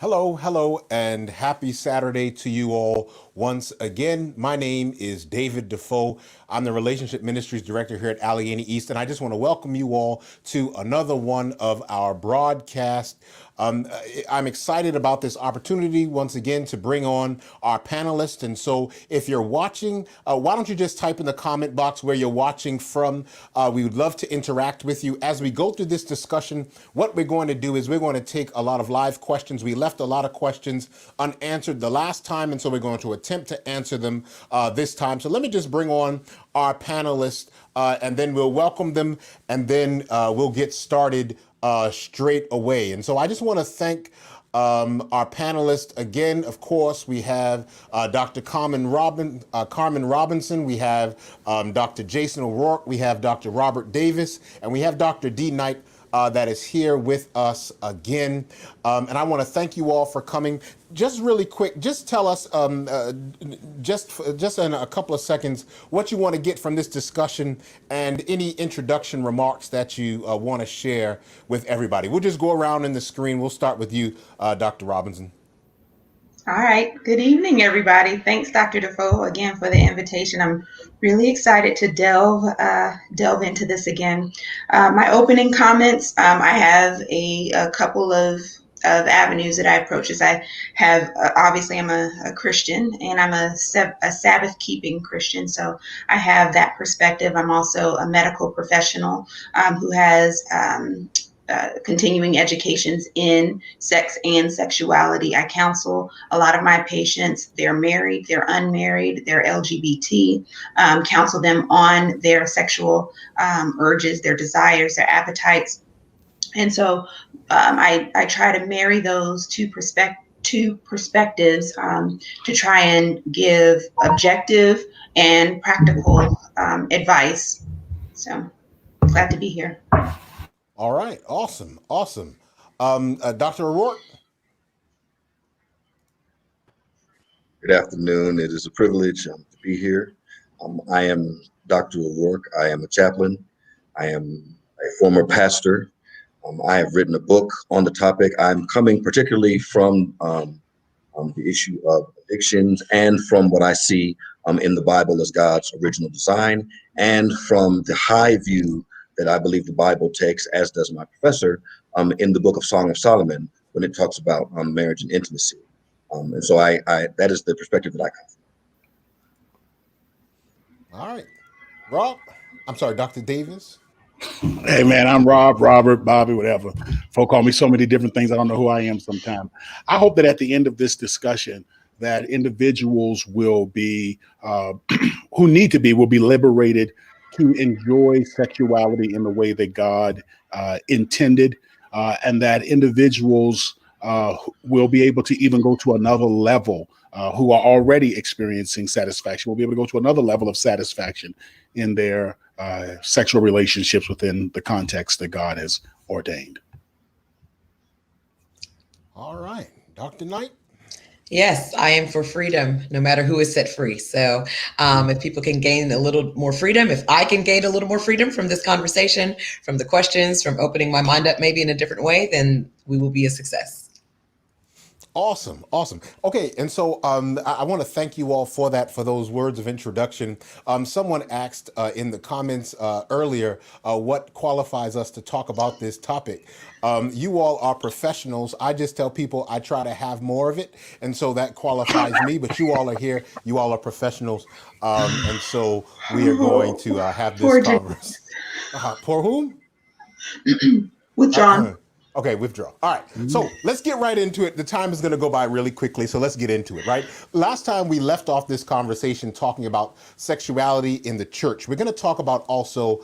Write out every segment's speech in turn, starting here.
Hello, hello, and happy Saturday to you all once again. My name is David Defoe. I'm the Relationship Ministries Director here at Allegheny East, and I just want to welcome you all to another one of our broadcasts. I'm excited about this opportunity once again to bring on our panelists. And so if you're watching, why don't you just type in the comment box where you're watching from? We would love to interact with you. As we go through this discussion, what we're going to do is we're going to take a lot of live questions. We left a lot of questions unanswered the last time, and so we're going to attempt to answer them this time. So let me just bring on our panelists, and then we'll welcome them, and then we'll get started straight away. And so I just want to thank our panelists again. Of course, we have Dr. Carmen Robinson, we have Dr. Jason O'Rourke, we have Dr. Robert Davis, and we have Dr. D. Knight that is here with us again. And I want to thank you all for coming. Just really quick, just tell us, just in a couple of seconds, what you want to get from this discussion and any introduction remarks that you want to share with everybody. We'll just go around in the screen. We'll start with you, Dr. Robinson. All right. Good evening, everybody. Thanks, Dr. Defoe, again for the invitation. I'm really excited to delve into this again. My opening comments, I have a couple of avenues that I approach. As I have, obviously, I'm a Christian, and I'm a Sabbath-keeping Christian, so I have that perspective. I'm also a medical professional who has continuing educations in sex and sexuality. I counsel a lot of my patients. They're married, they're unmarried, they're LGBT, counsel them on their sexual urges, their desires, their appetites. And so I try to marry those two perspectives to try and give objective and practical advice. So glad to be here. All right. Awesome. Awesome. Dr. O'Rourke? Good afternoon. It is a privilege to be here. I am Dr. O'Rourke. I am a chaplain. I am a former pastor. I have written a book on the topic. I'm coming particularly from the issue of addictions and from what I see in the Bible as God's original design, and from the high view that I believe the Bible takes, as does my professor, in the book of Song of Solomon, when it talks about marriage and intimacy. And so I that is the perspective that I come from. All right. Rob? I'm sorry, Dr. Davis? Hey, man, I'm Rob, Robert, Bobby, whatever. Folk call me so many different things. I don't know who I am sometimes. I hope that at the end of this discussion, that individuals will be, who need to be, will be liberated to enjoy sexuality in the way that God intended, and that individuals will be able to even go to another level, who are already experiencing satisfaction, will be able to go to another level of satisfaction in their sexual relationships within the context that God has ordained. All right. Dr. Knight? Yes, I am for freedom, no matter who is set free. So if people can gain a little more freedom, if I can gain a little more freedom from this conversation, from the questions, from opening my mind up maybe in a different way, then we will be a success. Awesome. Awesome. Okay. And so I want to thank you all for that, for those words of introduction. Someone asked in the comments earlier what qualifies us to talk about this topic. You all are professionals. I just tell people I try to have more of it. And so that qualifies me. But you all are here. You all are professionals. And so we are going to have this conversation. Poor whom? Withdrawn. Okay, withdraw. All right, so let's get right into it. The time is going to go by really quickly, so let's get into it, right? Last time we left off this conversation talking about sexuality in the church. We're going to talk about also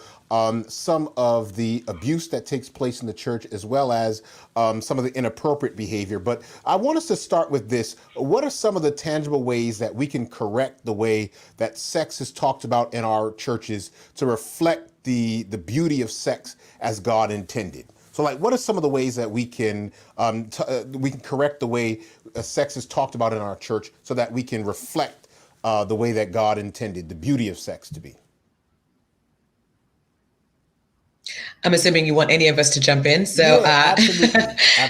some of the abuse that takes place in the church, as well as some of the inappropriate behavior. But I want us to start with this. What are some of the tangible ways that we can correct the way that sex is talked about in our churches to reflect the beauty of sex as God intended? So, like, what are some of the ways that we can correct the way sex is talked about in our church so that we can reflect the way that God intended the beauty of sex to be? I'm assuming you want any of us to jump in. So, Yeah, absolutely.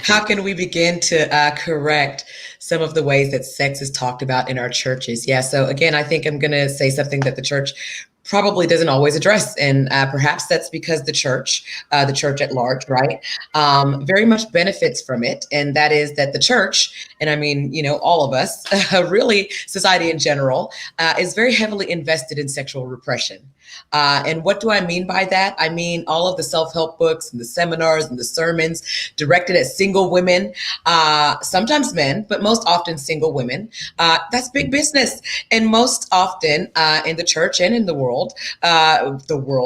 how can we begin to correct some of the ways that sex is talked about in our churches? Yeah. So, again, I think I'm going to say something that the church probably doesn't always address, and perhaps that's because the church at large, right, very much benefits from it, and that is that the church, and I mean, all of us, really, society in general, is very heavily invested in sexual repression. And what do I mean by that? I mean all of the self-help books and the seminars and the sermons directed at single women, sometimes men, but most often single women. That's big business. And most often in the church and in the world,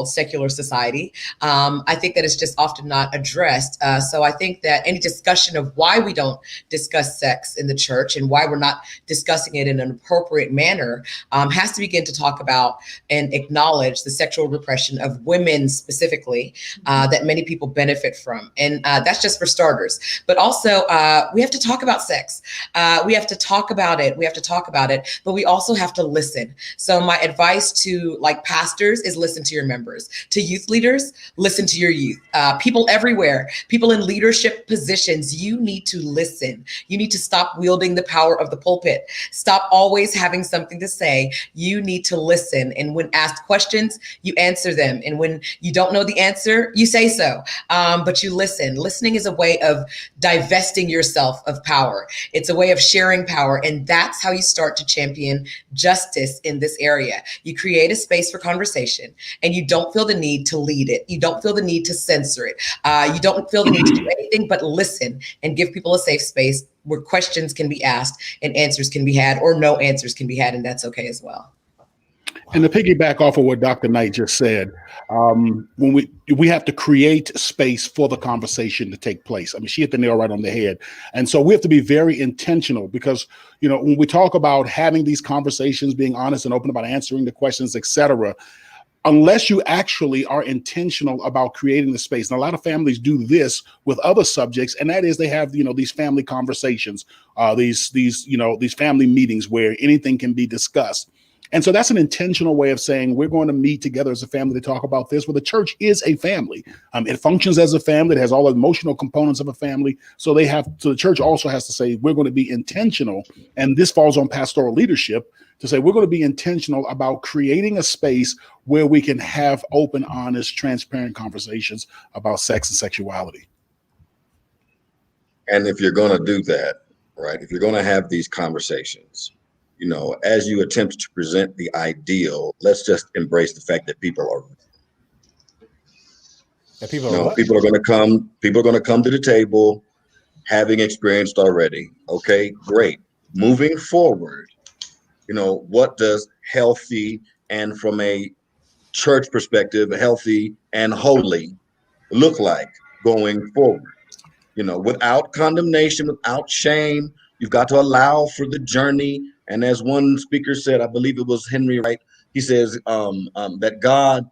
secular society, I think that it's just often not addressed. So I think that any discussion of why we don't discuss sex in the church and why we're not discussing it in an appropriate manner has to begin to talk about and acknowledge the sexual repression of women specifically that many people benefit from. And that's just for starters. But also, we have to talk about sex. We have to talk about it. But we also have to listen. So my advice to pastors is listen to your members. To youth leaders, listen to your youth. People everywhere, people in leadership positions, you need to listen. You need to stop wielding the power of the pulpit. Stop always having something to say. You need to listen. And when asked questions, you answer them. And when you don't know the answer, you say so. But you listen. Listening is a way of divesting yourself of power. It's a way of sharing power. And that's how you start to champion justice in this area. You create a space for conversation and you don't feel the need to lead it. You don't feel the need to censor it. You don't feel the need to do anything but listen and give people a safe space where questions can be asked and answers can be had, or no answers can be had. And that's okay as well. And to piggyback off of what Dr. Knight just said, when we have to create space for the conversation to take place. I mean, she hit the nail right on the head. And so we have to be very intentional because, when we talk about having these conversations, being honest and open about answering the questions, et cetera, unless you actually are intentional about creating the space. And a lot of families do this with other subjects, and that is they have, these family conversations, these family meetings where anything can be discussed. And so that's an intentional way of saying we're going to meet together as a family to talk about this. Well, the church is a family. It functions as a family. It has all the emotional components of a family. So the church also has to say we're going to be intentional. And this falls on pastoral leadership to say we're going to be intentional about creating a space where we can have open, honest, transparent conversations about sex and sexuality. And if you're going to do that, right, if you're going to have these conversations, as you attempt to present the ideal, let's just embrace the fact that people are. People are going to come to the table, having experienced already. Okay, great. Moving forward, what does healthy and from a church perspective, healthy and holy look like going forward? Without condemnation, without shame, you've got to allow for the journey. And as one speaker said, I believe it was Henry Wright, he says that God,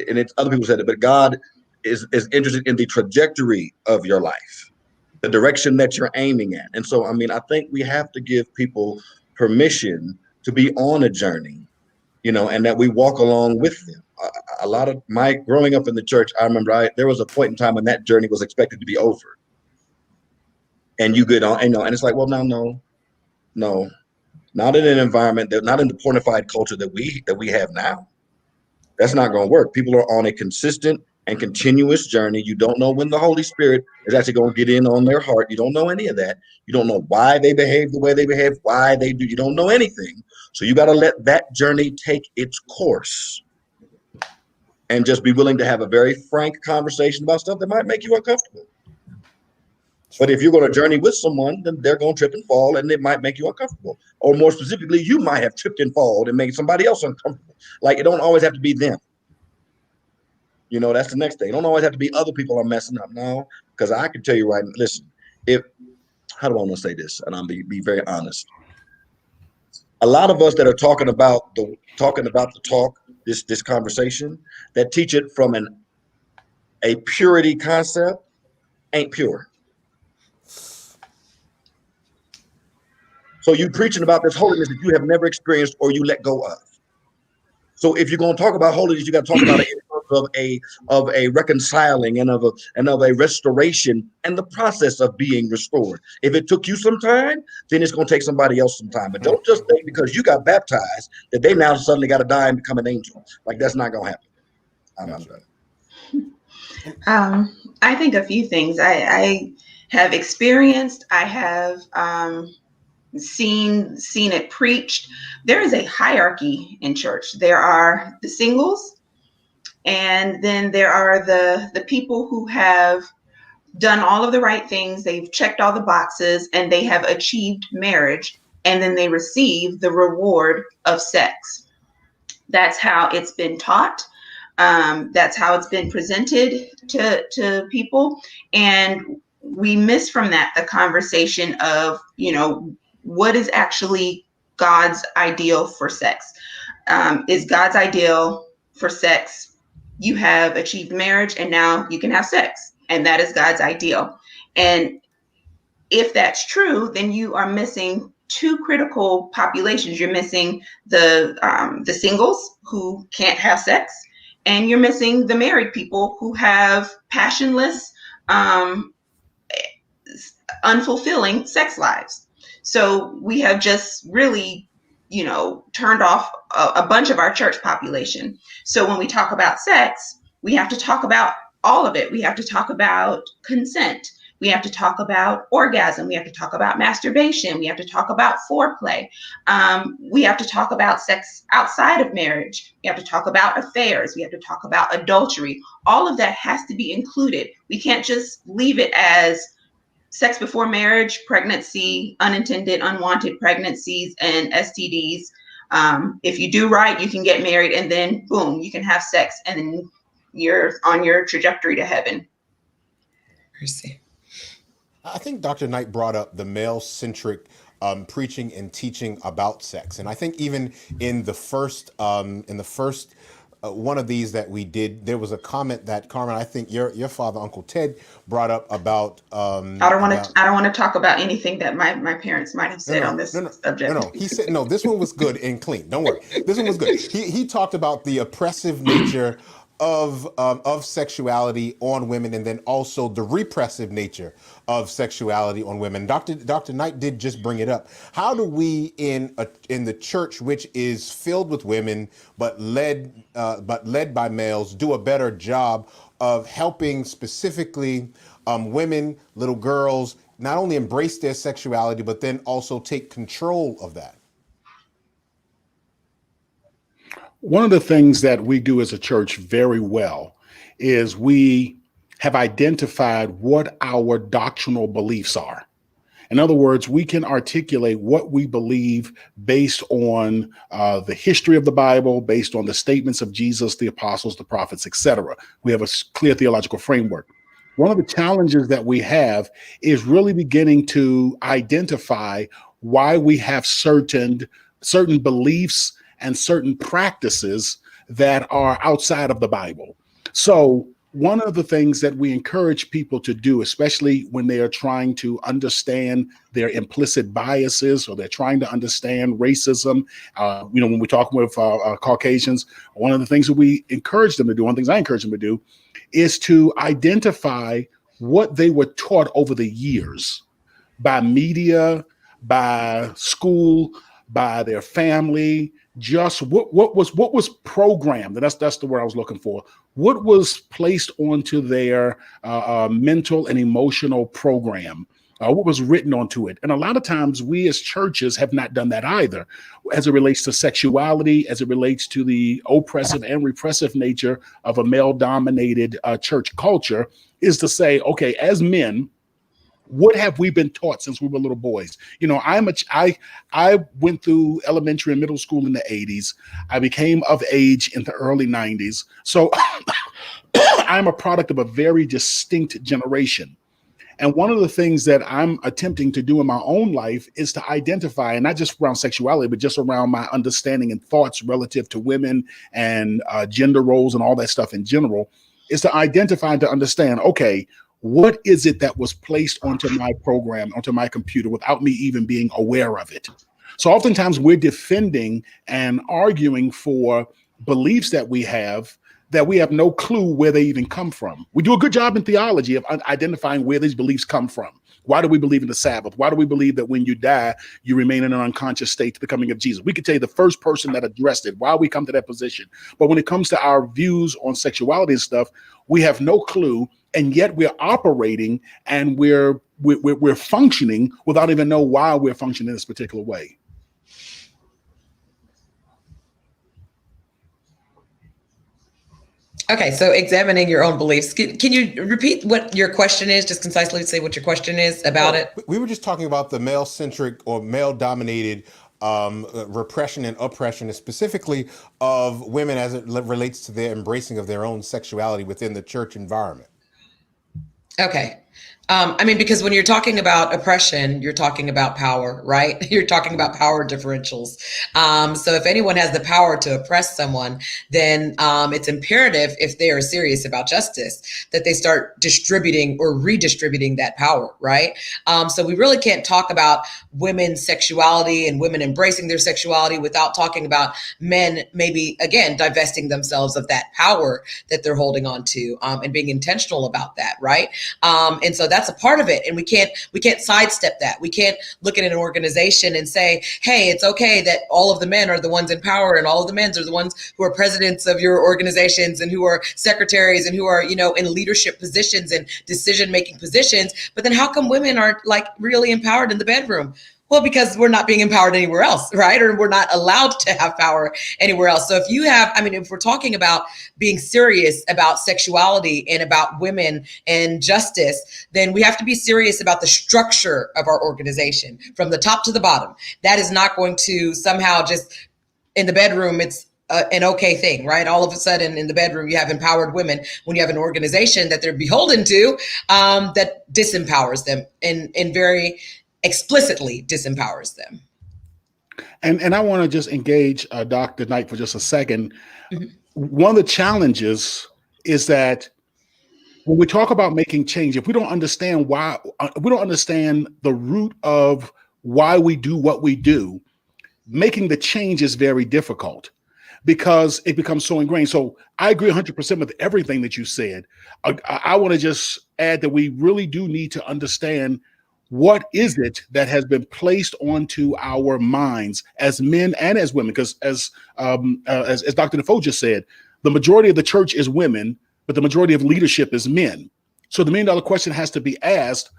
and other people said it, but God is interested in the trajectory of your life, the direction that you're aiming at. And so, I think we have to give people permission to be on a journey, and that we walk along with them. A lot of my growing up in the church, I remember there was a point in time when that journey was expected to be over. And you get on, and it's like, well, no, not in an environment not in the pornified culture that we have now. That's not going to work. People are on a consistent and continuous journey. You don't know when the Holy Spirit is actually going to get in on their heart. You don't know any of that. You don't know why they behave the way they behave, why they do. You don't know anything. So you got to let that journey take its course and just be willing to have a very frank conversation about stuff that might make you uncomfortable. But if you're going to journey with someone, then they're going to trip and fall, and it might make you uncomfortable. Or more specifically, you might have tripped and fallen and made somebody else uncomfortable. It don't always have to be them. That's the next thing. It don't always have to be other people are messing up. No, because I can tell you right now, listen, how do I want to say this? And I'll be very honest. A lot of us that are talking about the talk, this conversation, that teach it from a purity concept ain't pure. So you're preaching about this holiness that you have never experienced or you let go of. So if you're going to talk about holiness, you got to talk about it of a reconciling and of a restoration and the process of being restored. If it took you some time, then it's going to take somebody else some time. But don't just think because you got baptized that they now suddenly got to die and become an angel. Like, that's not going to happen. I'm done. I think a few things I have experienced. I have seen it preached. There is a hierarchy in church. There are the singles, and then there are the people who have done all of the right things. They've checked all the boxes and they have achieved marriage, and then they receive the reward of sex. That's how it's been taught. That's how it's been presented to people. And we miss from that the conversation of, what is actually God's ideal for sex? Is God's ideal for sex, you have achieved marriage and now you can have sex, and that is God's ideal. And if that's true, then you are missing two critical populations. You're missing the singles who can't have sex, and you're missing the married people who have passionless, unfulfilling sex lives. So we have just really, turned off a bunch of our church population. So when we talk about sex, we have to talk about all of it. We have to talk about consent. We have to talk about orgasm. We have to talk about masturbation. We have to talk about foreplay. We have to talk about sex outside of marriage. We have to talk about affairs. We have to talk about adultery. All of that has to be included. We can't just leave it as sex before marriage, pregnancy, unintended, unwanted pregnancies, and STDs. If you do right, you can get married, and then boom, you can have sex, and then you're on your trajectory to heaven. Mercy. I think Dr. Knight brought up the male-centric preaching and teaching about sex, and I think even in the first one of these that we did, there was a comment that, Carmen, I think your father, Uncle Ted, brought up about. I don't want to talk about anything that my parents might have said on this subject. No. He said no. This one was good and clean. Don't worry. This one was good. He talked about the oppressive nature of sexuality on women, and then also the repressive nature of sexuality on women. Dr. Knight did just bring it up. How do we in the church, which is filled with women but led by males, do a better job of helping specifically women, little girls, not only embrace their sexuality but then also take control of that? One of the things that we do as a church very well is we have identified what our doctrinal beliefs are. In other words, we can articulate what we believe based on the history of the Bible, based on the statements of Jesus, the apostles, the prophets, etc. We have a clear theological framework. One of the challenges that we have is really beginning to identify why we have certain beliefs and certain practices that are outside of the Bible. So one of the things that we encourage people to do, especially when they are trying to understand their implicit biases or they're trying to understand racism, when we're talking with Caucasians, one of the things that we encourage them to do, one of the things I encourage them to do, is to identify what they were taught over the years by media, by school, by their family, just what was programmed, and that's the word I was looking for. What was placed onto their mental and emotional program? What was written onto it? And a lot of times we as churches have not done that either, as it relates to sexuality, as it relates to the oppressive and repressive nature of a male-dominated church culture, is to say, okay, as men, what have we been taught since we were little boys? I went through elementary and middle school in the 80s. I became of age in the early 90s. So I'm a product of a very distinct generation. And one of the things that I'm attempting to do in my own life is to identify, and not just around sexuality, but just around my understanding and thoughts relative to women and gender roles and all that stuff in general, is to identify and to understand, okay, what is it that was placed onto my program, onto my computer, without me even being aware of it? So oftentimes we're defending and arguing for beliefs that we have that we have no clue where they even come from. We do a good job in theology of identifying where these beliefs come from. Why do we believe in the Sabbath? Why do we believe that when you die, you remain in an unconscious state to the coming of Jesus? We could tell you the first person that addressed it, why we come to that position. But when it comes to our views on sexuality and stuff, we have no clue, and yet we're operating and we're functioning without even know why we're functioning in this particular way. Okay, so examining your own beliefs. Can you repeat what your question is? Just concisely say what your question is about it. We were just talking about the male-centric or male-dominated repression and oppression, and specifically of women as it relates to their embracing of their own sexuality within the church environment. Okay. I mean, because when you're talking about oppression, you're talking about power, right? You're talking about power differentials. So if anyone has the power to oppress someone, then it's imperative, if they are serious about justice, that they start distributing or redistributing that power, right? So we really can't talk about women's sexuality and women embracing their sexuality without talking about men maybe, again, divesting themselves of that power that they're holding on to, and being intentional about that, right? And so that's a part of it. And we can't sidestep that. We can't look at an organization and say, hey, it's okay that all of the men are the ones in power and all of the men are the ones who are presidents of your organizations and who are secretaries and who are, in leadership positions and decision-making positions. But then how come women aren't really empowered in the bedroom? Well, because we're not being empowered anywhere else, right? Or we're not allowed to have power anywhere else. So if we're talking about being serious about sexuality and about women and justice, then we have to be serious about the structure of our organization from the top to the bottom. That is not going to somehow just in the bedroom, it's an okay thing, right? All of a sudden in the bedroom, you have empowered women when you have an organization that they're beholden to that disempowers them and very explicitly disempowers them. And I want to just engage Dr. Knight for just a second. Mm-hmm. One of the challenges is that when we talk about making change, if we don't understand why, we don't understand the root of why we do what we do, making the change is very difficult because it becomes so ingrained. So I agree 100% with everything that you said. I want to just add that we really do need to understand what is it that has been placed onto our minds as men and as women? Because as Dr. Defoe just said, the majority of the church is women, but the majority of leadership is men. So the $1 million question has to be asked,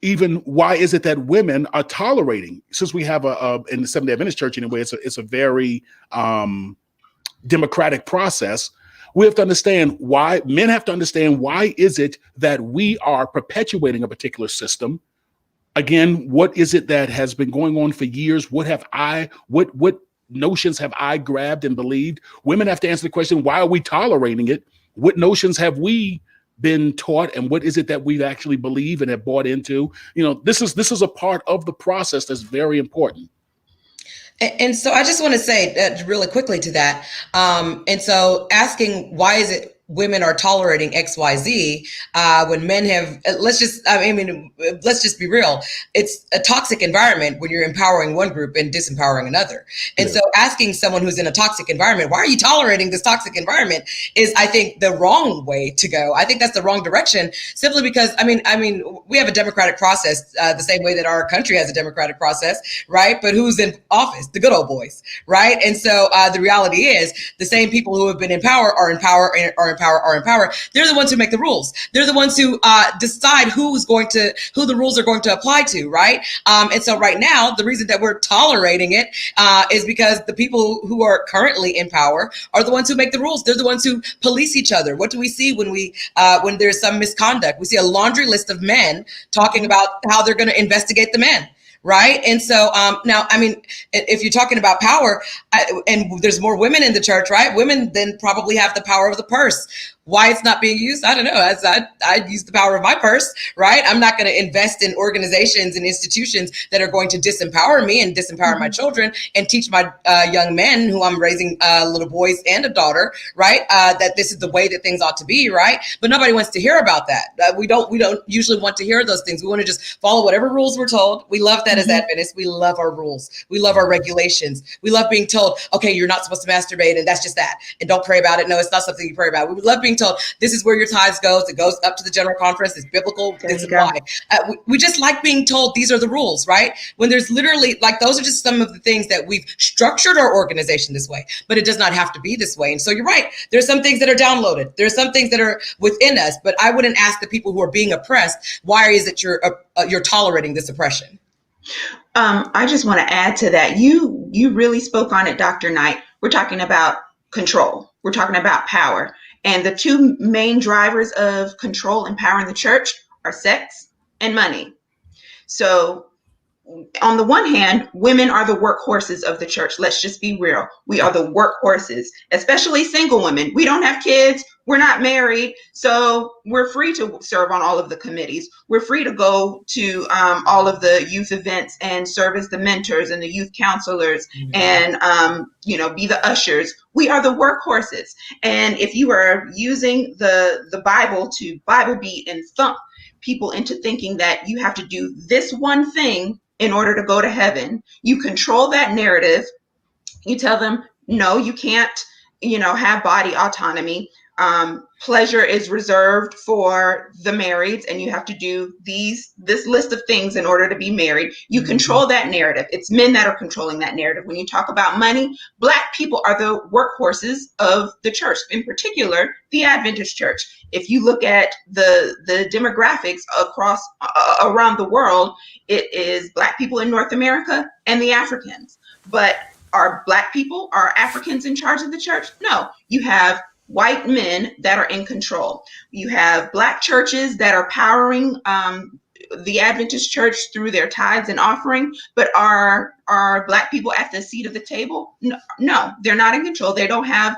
even why is it that women are tolerating? Since we have in the Seventh-day Adventist Church anyway, it's a very democratic process. We have to understand why, men have to understand why is it that we are perpetuating a particular system. Again, what is it that has been going on for years? What notions have I grabbed and believed? Women have to answer the question, why are we tolerating it? What notions have we been taught, and what is it that we actually believe and have bought into? This is a part of the process that's very important. And so I just want to say really quickly to that. And so asking why is it women are tolerating XYZ when men have, let's just be real. It's a toxic environment when you're empowering one group and disempowering another. And so asking someone who's in a toxic environment, why are you tolerating this toxic environment, is, I think, the wrong way to go. I think that's the wrong direction, simply because, we have a democratic process the same way that our country has a democratic process, right? But who's in office? The good old boys, right? And so the reality is the same people who have been in power are in power. They're the ones who make the rules. They're the ones who decide who the rules are going to apply to, right? And so right now, the reason that we're tolerating it is because the people who are currently in power are the ones who make the rules. They're the ones who police each other. What do we see when there's some misconduct? We see a laundry list of men talking about how they're going to investigate the men. Right. And so now, if you're talking about power and there's more women in the church, right? Women then probably have the power of the purse. Why it's not being used, I don't know. I use the power of my purse, right? I'm not going to invest in organizations and institutions that are going to disempower me and disempower my children and teach my young men, who I'm raising little boys and a daughter, right? That this is the way that things ought to be, right? But nobody wants to hear about that. We don't usually want to hear those things. We want to just follow whatever rules we're told. We love that that as Adventists. We love our rules. We love our regulations. We love being told, okay, you're not supposed to masturbate, and that's just that. And don't pray about it. No, it's not something you pray about. We love being told, this is where your tithes goes. It goes up to the general conference. It's biblical. There This you is go. why. We just like being told these are the rules, right? When there's literally, like, those are just some of the things that we've structured our organization this way, but it does not have to be this way. And so you're right. There's some things that are downloaded. There's some things that are within us, but I wouldn't ask the people who are being oppressed, why is it you're tolerating this oppression? I just want to add to that. You really spoke on it, Dr. Knight. We're talking about control. We're talking about power. And the two main drivers of control and power in the church are sex and money. So on the one hand, women are the workhorses of the church. Let's just be real. We are the workhorses, especially single women. We don't have kids. We're not married. So we're free to serve on all of the committees. We're free to go to all of the youth events and serve as the mentors and the youth counselors and, be the ushers. We are the workhorses. And if you are using the Bible to Bible beat and thump people into thinking that you have to do this one thing in order to go to heaven, you control that narrative. You tell them, no, you can't, have body autonomy. Pleasure is reserved for the marrieds, and you have to do this list of things in order to be married. You control that narrative. It's men that are controlling that narrative. When you talk about money, Black people are the workhorses of the church, in particular, the Adventist church. If you look at the demographics around the world, it is Black people in North America and the Africans. But are Black people, are Africans in charge of the church? No. You have white men that are in control. You have Black churches that are powering the Adventist church through their tithes and offering, but are Black people at the seat of the table? No, they're not in control. They don't have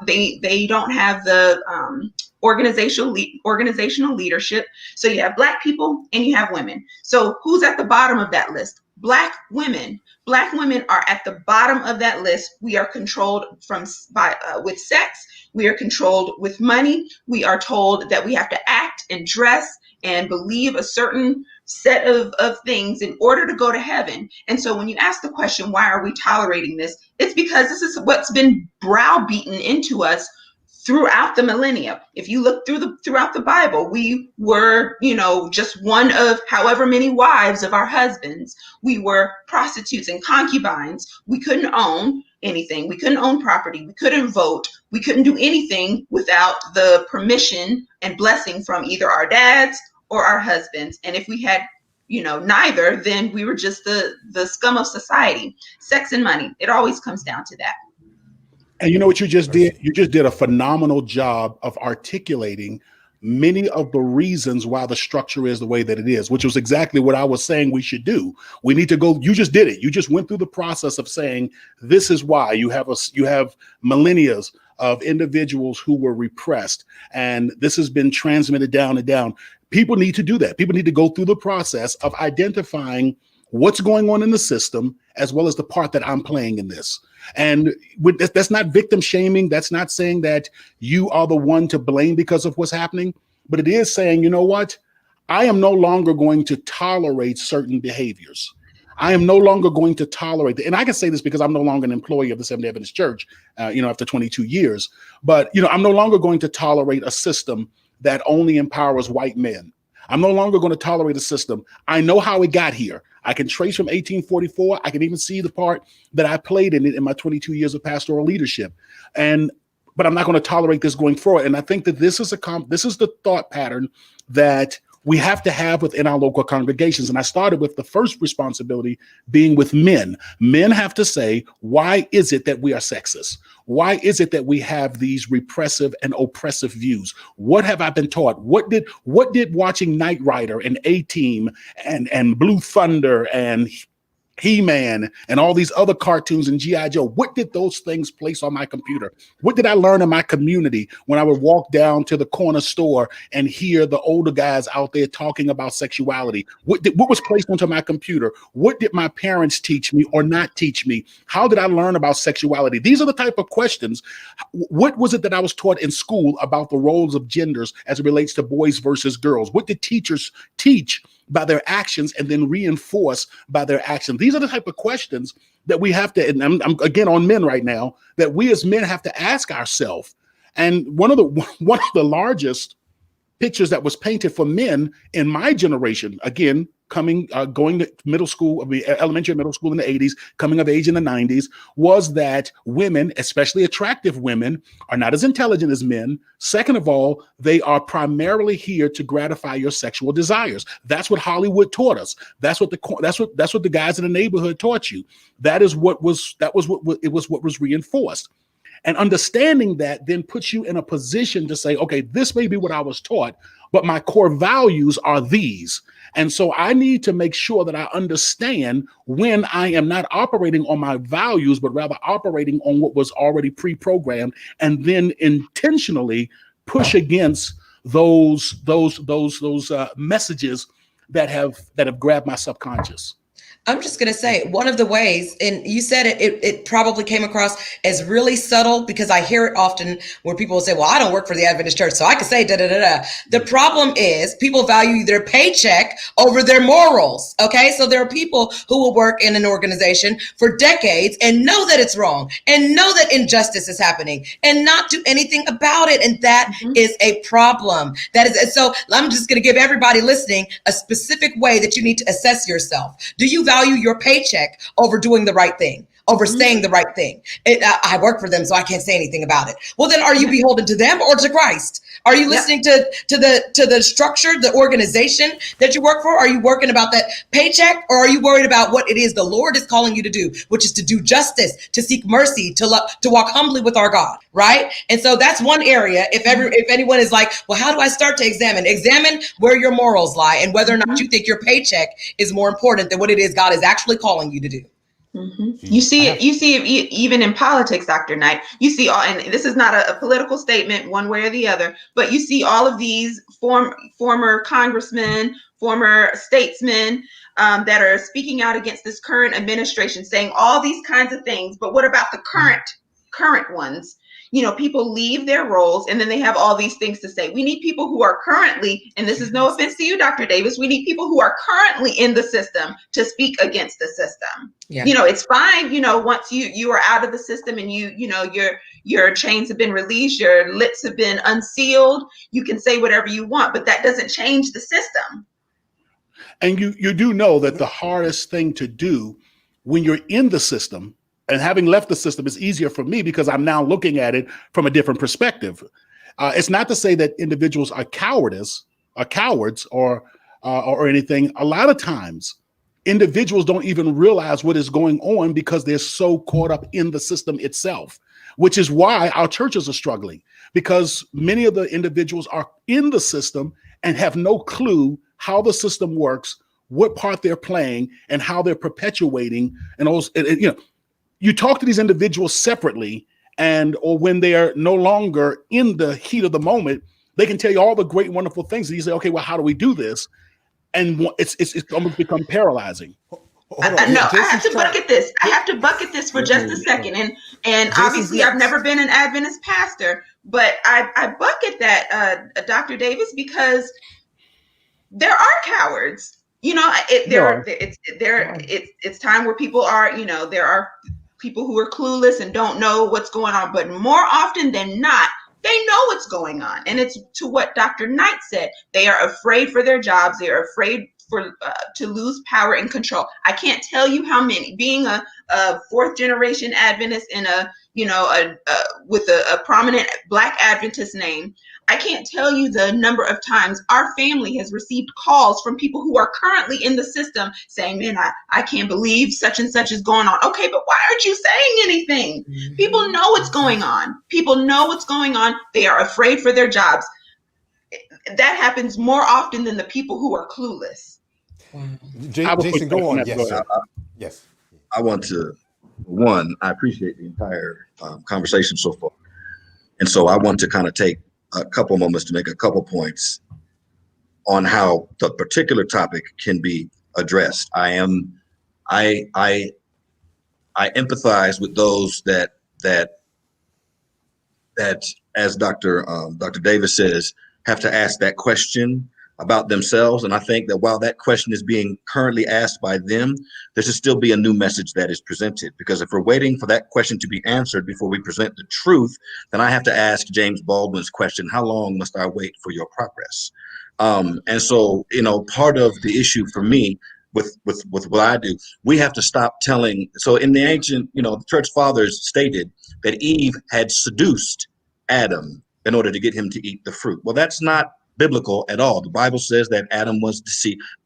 they don't have the organizational leadership. So you have Black people and you have women. So who's at the bottom of that list? Black women. Black women are at the bottom of that list. We are controlled with sex. We are controlled with money. We are told that we have to act and dress and believe a certain set of things in order to go to heaven. And so when you ask the question, why are we tolerating this? It's because this is what's been browbeaten into us throughout the millennia. If you look throughout the Bible, we were, just one of however many wives of our husbands. We were prostitutes and concubines. We couldn't own anything. We couldn't own property. We couldn't vote. We couldn't do anything without the permission and blessing from either our dads or our husbands. And if we had neither, then we were just the scum of society. Sex and money. It always comes down to that. And you know what you just did? You just did a phenomenal job of articulating many of the reasons why the structure is the way that it is, which was exactly what I was saying we should do. We need to go. You just did it. You just went through the process of saying, this is why you have millennia of individuals who were repressed. And this has been transmitted down and down. People need to do that. People need to go through the process of identifying what's going on in the system, as well as the part that I'm playing in this. And that's not victim shaming. That's not saying that you are the one to blame because of what's happening, but it is saying, you know what? I am no longer going to tolerate certain behaviors. I am no longer going to tolerate it. And I can say this because I'm no longer an employee of the Seventh-day Adventist Church, after 22 years. But, I'm no longer going to tolerate a system that only empowers white men. I'm no longer going to tolerate a system. I know how it got here. I can trace from 1844. I can even see the part that I played in it in my 22 years of pastoral leadership. But I'm not going to tolerate this going forward. And I think that this is the thought pattern that we have to have within our local congregations. And I started with the first responsibility being with men. Men have to say, why is it that we are sexist? Why is it that we have these repressive and oppressive views? What have I been taught? What did watching Knight Rider and A-Team and Blue Thunder and He-Man and all these other cartoons and G.I. Joe. What did those things place on my computer? What did I learn in my community when I would walk down to the corner store and hear the older guys out there talking about sexuality? What was placed onto my computer? What did my parents teach me or not teach me? How did I learn about sexuality? These are the type of questions. What was it that I was taught in school about the roles of genders as it relates to boys versus girls? What did teachers teach by their actions and then reinforce by their actions? These are the type of questions that we have to, and I'm again on men right now, that we as men have to ask ourselves. And one of the largest pictures that was painted for men in my generation, again, going to middle school, elementary, middle school in the 80s, coming of age in the 90s, was that women, especially attractive women, are not as intelligent as men. Second of all, they are primarily here to gratify your sexual desires. That's what Hollywood taught us. That's what the guys in the neighborhood taught you. That what was reinforced. And understanding that then puts you in a position to say, okay, this may be what I was taught, but my core values are these. And so I need to make sure that I understand when I am not operating on my values, but rather operating on what was already pre-programmed, and then intentionally push against those messages that have grabbed my subconscious. I'm just going to say one of the ways, and you said it probably came across as really subtle, because I hear it often where people will say, well, I don't work for the Adventist church, so I can say da da da da. The problem is people value their paycheck over their morals. Okay. So there are people who will work in an organization for decades and know that it's wrong and know that injustice is happening and not do anything about it. And that is a problem. So I'm just going to give everybody listening a specific way that you need to assess yourself. Do you value your paycheck over doing the right thing, over saying the right thing? I work for them, so I can't say anything about it. Well, then are you beholden to them or to Christ? Are you listening to the structure, the organization that you work for? Are you working about that paycheck, or are you worried about what it is the Lord is calling you to do, which is to do justice, to seek mercy, to walk humbly with our God, right? And so that's one area. If anyone is like, well, how do I start to examine where your morals lie and whether or not you think your paycheck is more important than what it is God is actually calling you to do. You see it even in politics, Dr. Knight. You see all, and this is not a political statement one way or the other, but you see all of these former congressmen, former statesmen that are speaking out against this current administration, saying all these kinds of things. But what about the current ones? You know, people leave their roles and then they have all these things to say. We need people who are currently, and this is no offense to you, Dr. Davis, we need people who are currently in the system to speak against the system. Yeah. You know, it's fine, you know, once you are out of the system and you know, your chains have been released, your lips have been unsealed, you can say whatever you want, but that doesn't change the system. And you do know that the hardest thing to do when you're in the system, and having left the system, is easier for me because I'm now looking at it from a different perspective. It's not to say that individuals are cowards or anything. A lot of times, individuals don't even realize what is going on because they're so caught up in the system itself, which is why our churches are struggling, because many of the individuals are in the system and have no clue how the system works, what part they're playing, and how they're perpetuating. And also, you know, you talk to these individuals separately, or when they are no longer in the heat of the moment, they can tell you all the great, wonderful things. And you say, okay, well, how do we do this? And it's almost become paralyzing. I have to bucket this. I have to bucket this for just a second. And obviously, I've never been an Adventist pastor, but I bucket that, Dr. Davis, because there are cowards. You know, it's time where people are, you know, there are people who are clueless and don't know what's going on, but more often than not, they know what's going on. And it's to what Dr. Knight said. They are afraid for their jobs. They are afraid to lose power and control. I can't tell you how many, being a fourth generation Adventist in with a prominent Black Adventist name, I can't tell you the number of times our family has received calls from people who are currently in the system saying, man, I can't believe such and such is going on. Okay, but why aren't you saying anything? People know what's going on. People know what's going on. They are afraid for their jobs. That happens more often than the people who are clueless. Jason, go on. Yes. I want to, one, I appreciate the entire conversation so far. And so I want to kind of take a couple moments to make a couple points on how the particular topic can be addressed. I empathize with those that as Dr. Davis says, have to ask that question about themselves. And I think that while that question is being currently asked by them, there should still be a new message that is presented. Because if we're waiting for that question to be answered before we present the truth, then I have to ask James Baldwin's question, how long must I wait for your progress? And so, part of the issue for me with what I do, we have to stop telling. So in the ancient, the church fathers stated that Eve had seduced Adam in order to get him to eat the fruit. Well, that's not biblical at all. The Bible says that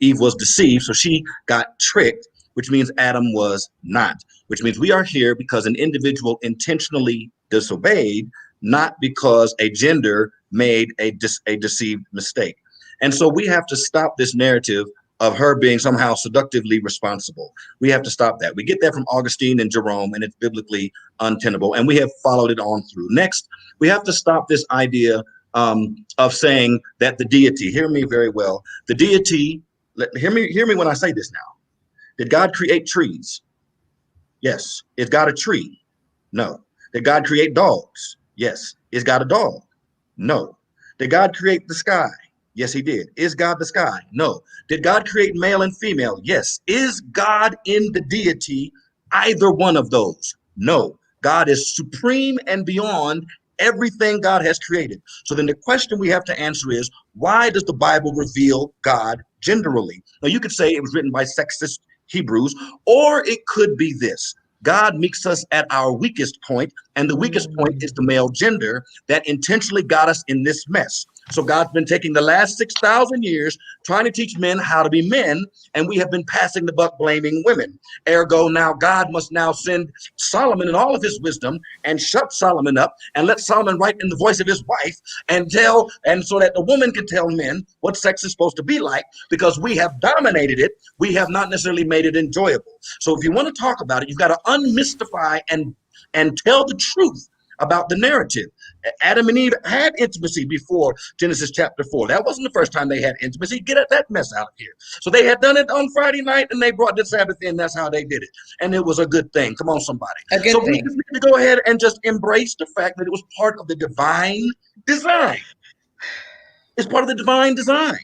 Eve was deceived, so she got tricked, which means Adam was not, which means we are here because an individual intentionally disobeyed, not because a gender made a deceived mistake. And so we have to stop this narrative of her being somehow seductively responsible. We have to stop that. We get that from Augustine and Jerome, and it's biblically untenable, and we have followed it on through. Next, we have to stop this idea of saying that the deity, hear me very well, the deity, hear me when I say this now. Did God create trees? Yes. Is God a tree? No. Did God create dogs? Yes. Is God a dog? No. Did God create the sky? Yes, he did. Is God the sky? No. Did God create male and female? Yes. Is God in the deity either one of those? No. God is supreme and beyond everything God has created. So then the question we have to answer is, why does the Bible reveal God genderally? Now, you could say it was written by sexist Hebrews, or it could be this. God meets us at our weakest point, and the weakest point is the male gender that intentionally got us in this mess. So God's been taking the last 6,000 years trying to teach men how to be men, and we have been passing the buck blaming women. Ergo, now God must now send Solomon in all of his wisdom and shut Solomon up and let Solomon write in the voice of his wife and so that the woman can tell men what sex is supposed to be like, because we have dominated it. We have not necessarily made it enjoyable. So if you want to talk about it, you've got to unmystify and tell the truth about the narrative. Adam and Eve had intimacy before Genesis chapter 4. That wasn't the first time they had intimacy. Get that mess out of here. So they had done it on Friday night, and they brought the Sabbath in. That's how they did it. And it was a good thing. Come on, somebody. A good so thing. We just need to go ahead and just embrace the fact that it was part of the divine design. It's part of the divine design.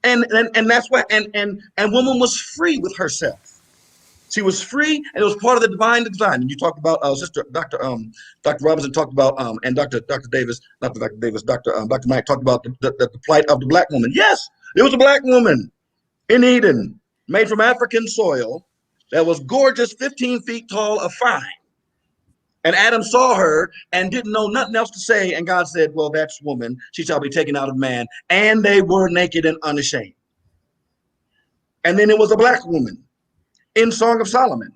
And that's why, and woman was free with herself. She was free, and it was part of the divine design. And you talked about Sister Dr. Robinson talked about and Dr. Davis, not Dr. Davis, Dr. Mike talked about the plight of the black woman. Yes, there was a black woman in Eden, made from African soil, that was gorgeous, 15 feet tall, of fine. And Adam saw her and didn't know nothing else to say. And God said, well, that's woman. She shall be taken out of man. And they were naked and unashamed. And then it was a black woman in Song of Solomon,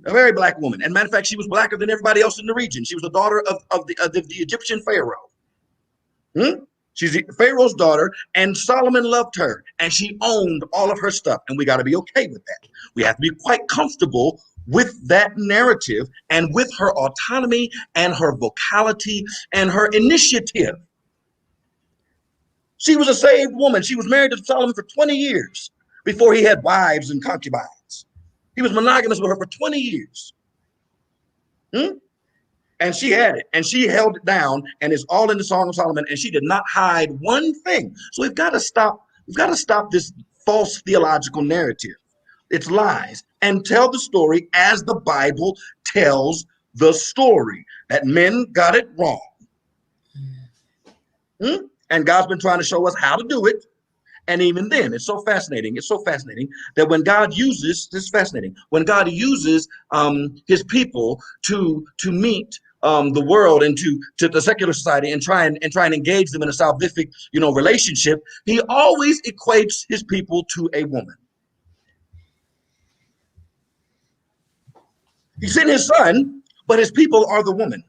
a very black woman. And matter of fact, she was blacker than everybody else in the region. She was the daughter of the Egyptian Pharaoh. She's Pharaoh's daughter, and Solomon loved her, and she owned all of her stuff. And we got to be okay with that. We have to be quite comfortable with that narrative and with her autonomy and her vocality and her initiative. She was a saved woman. She was married to Solomon for 20 years before he had wives and concubines. He was monogamous with her for 20 years. And she had it, and she held it down, and it's all in the Song of Solomon, and she did not hide one thing. So we've got to stop this false theological narrative. It's lies, and tell the story as the Bible tells the story, that men got it wrong. And God's been trying to show us how to do it. And even then, it's so fascinating that when God uses, this is fascinating, when God uses his people to meet the world and to the secular society and try and engage them in a salvific, relationship, he always equates his people to a woman. He sent his son, but his people are the woman.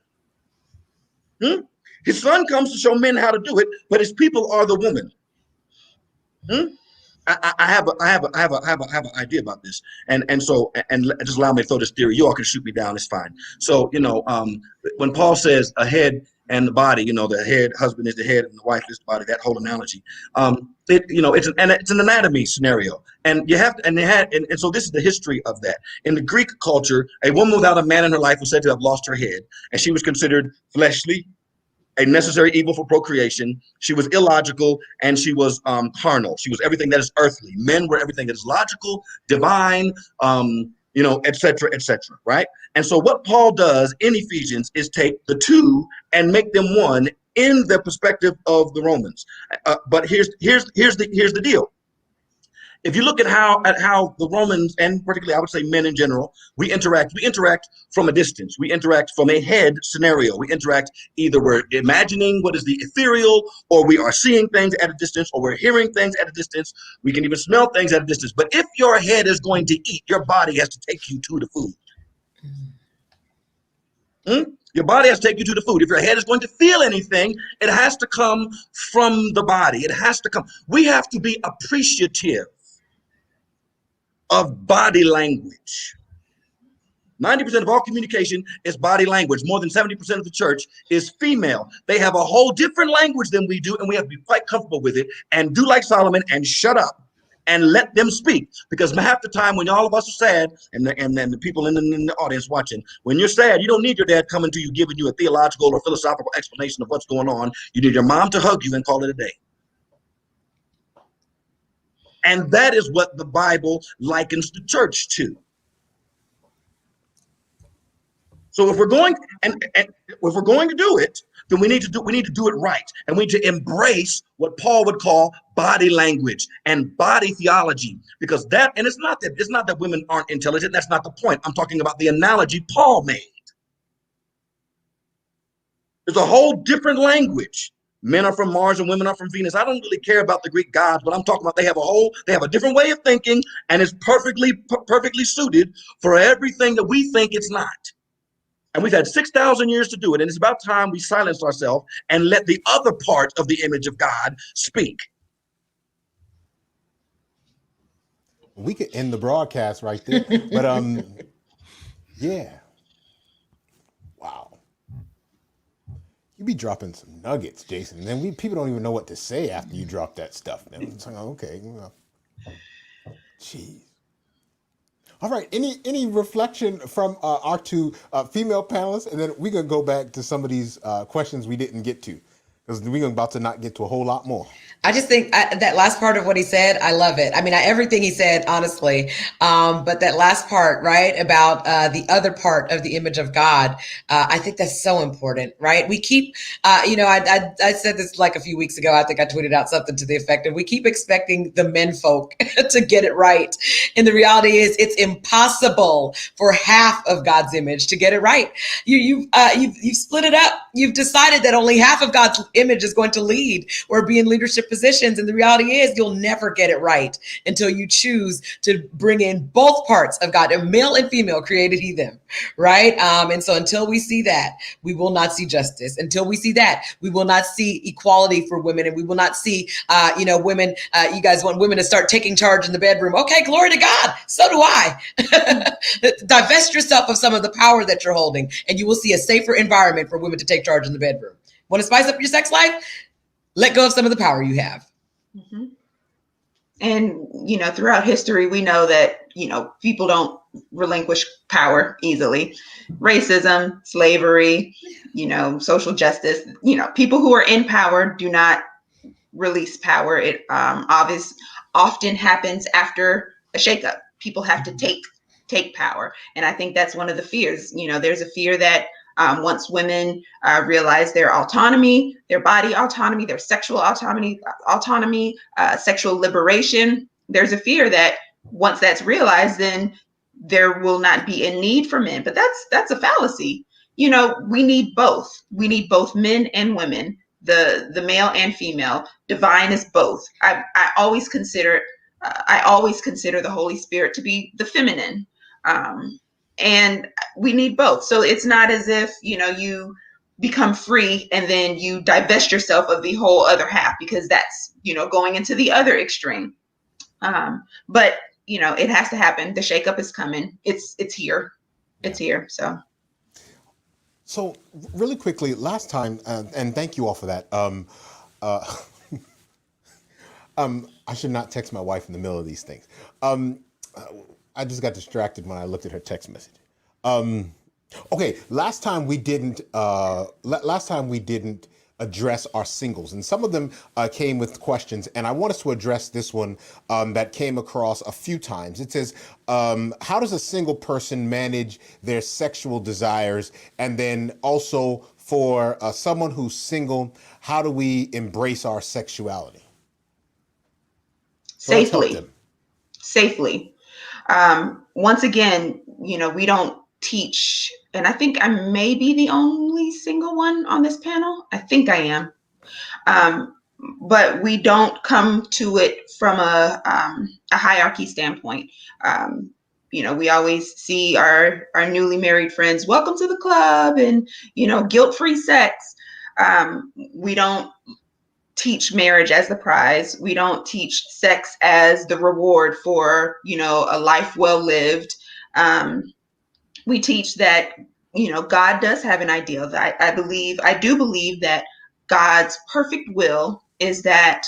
His son comes to show men how to do it, but his people are the woman. I have an idea about this, and so just allow me to throw this theory. You all can shoot me down. It's fine. So when Paul says a head and the body, the head husband is the head and the wife is the body. That whole analogy, it's an anatomy scenario, and you have to, and so this is the history of that. In the Greek culture, a woman without a man in her life was said to have lost her head, and she was considered fleshly, a necessary evil for procreation. She was illogical, and she was carnal. She was everything that is earthly. Men were everything that is logical, divine, et cetera, right? And so what Paul does in Ephesians is take the two and make them one in the perspective of the Romans. But here's the deal. If you look at how the Romans, and particularly I would say men in general, we interact from a distance. We interact from a head scenario. We interact either we're imagining what is the ethereal, or we are seeing things at a distance, or we're hearing things at a distance. We can even smell things at a distance. But if your head is going to eat, your body has to take you to the food. Your body has to take you to the food. If your head is going to feel anything, it has to come from the body. It has to come. We have to be appreciative of body language. 90% of all communication is body language. More than 70% of the church is female. They have a whole different language than we do, and we have to be quite comfortable with it and do like Solomon and shut up and let them speak. Because half the time when all of us are sad, and then the people in the audience watching, when you're sad, you don't need your dad coming to you giving you a theological or philosophical explanation of what's going on. You need your mom to hug you and call it a day. And that is what the Bible likens the church to. So if we're going to do it, then we need to do it right, and we need to embrace what Paul would call body language and body theology, because it's not that women aren't intelligent. That's not the point. I'm talking about the analogy Paul made. There's a whole different language. Men are from Mars and women are from Venus. I don't really care about the Greek gods, but I'm talking about they have a different way of thinking, and it's perfectly suited for everything that we think it's not. And we've had 6,000 years to do it, and it's about time we silence ourselves and let the other part of the image of God speak. We could end the broadcast right there, but yeah. Wow. You be dropping some nuggets, Jason. And then people don't even know what to say after you drop that stuff. It's like, okay. Jeez. All right. Any reflection from our two female panelists? And then we're going to go back to some of these questions we didn't get to, because we're about to not get to a whole lot more. I just think that last part of what he said, I love it. I mean, everything he said, honestly, but that last part, right, about the other part of the image of God, I think that's so important, right? We keep, I said this like a few weeks ago. I think I tweeted out something to the effect of, we keep expecting the men folk to get it right. And the reality is it's impossible for half of God's image to get it right. You've split it up. You've decided that only half of God's image is going to lead or be in leadership positions. And the reality is you'll never get it right until you choose to bring in both parts of God. And male and female created he them, right? And so until we see that, we will not see justice. Until we see that, we will not see equality for women. And we will not see, women, you guys want women to start taking charge in the bedroom. Okay, glory to God. So do I. Divest yourself of some of the power that you're holding, and you will see a safer environment for women to take charge in the bedroom. Want to spice up your sex life? Let go of some of the power you have. Mm-hmm. And, throughout history, we know that, people don't relinquish power easily. Racism, slavery, social justice, people who are in power do not release power. It often happens after a shakeup. People have to take power. And I think that's one of the fears. There's a fear that once women realize their autonomy, their body autonomy, their sexual autonomy, sexual liberation, there's a fear that once that's realized, then there will not be a need for men. But that's a fallacy. We need both. We need both men and women, the male and female. Divine is both. I always consider the Holy Spirit to be the feminine. And we need both. So it's not as if, you become free and then you divest yourself of the whole other half, because that's, going into the other extreme. But it has to happen. The shakeup is coming. It's here. It's here. So really quickly, last time, and thank you all for that. Uh, I should not text my wife in the middle of these things. I just got distracted when I looked at her text message. Okay, last time we didn't. Last time we didn't address our singles, and some of them came with questions, and I want us to address this one that came across a few times. It says, "How does a single person manage their sexual desires?" And then also for someone who's single, how do we embrace our sexuality? So let's help them. Safely. Once again, we don't teach, and I think I may be the only single one on this panel. I think I am. But we don't come to it from a hierarchy standpoint. We always see our newly married friends, welcome to the club, and, guilt-free sex. We don't teach marriage as the prize. We don't teach sex as the reward for, a life well lived. We teach that, God does have an ideal. I do believe that God's perfect will is that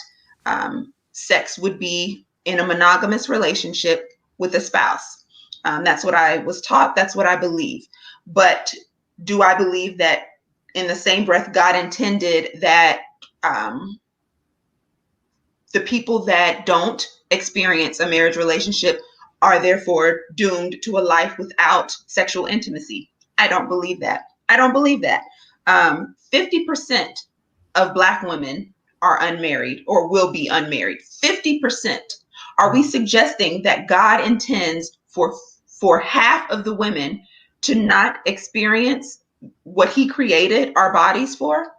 sex would be in a monogamous relationship with a spouse. That's what I was taught. That's what I believe. But do I believe that in the same breath, God intended that the people that don't experience a marriage relationship are therefore doomed to a life without sexual intimacy? I don't believe that. 50% of Black women are unmarried or will be unmarried. 50%. Are we suggesting that God intends for half of the women to not experience what he created our bodies for?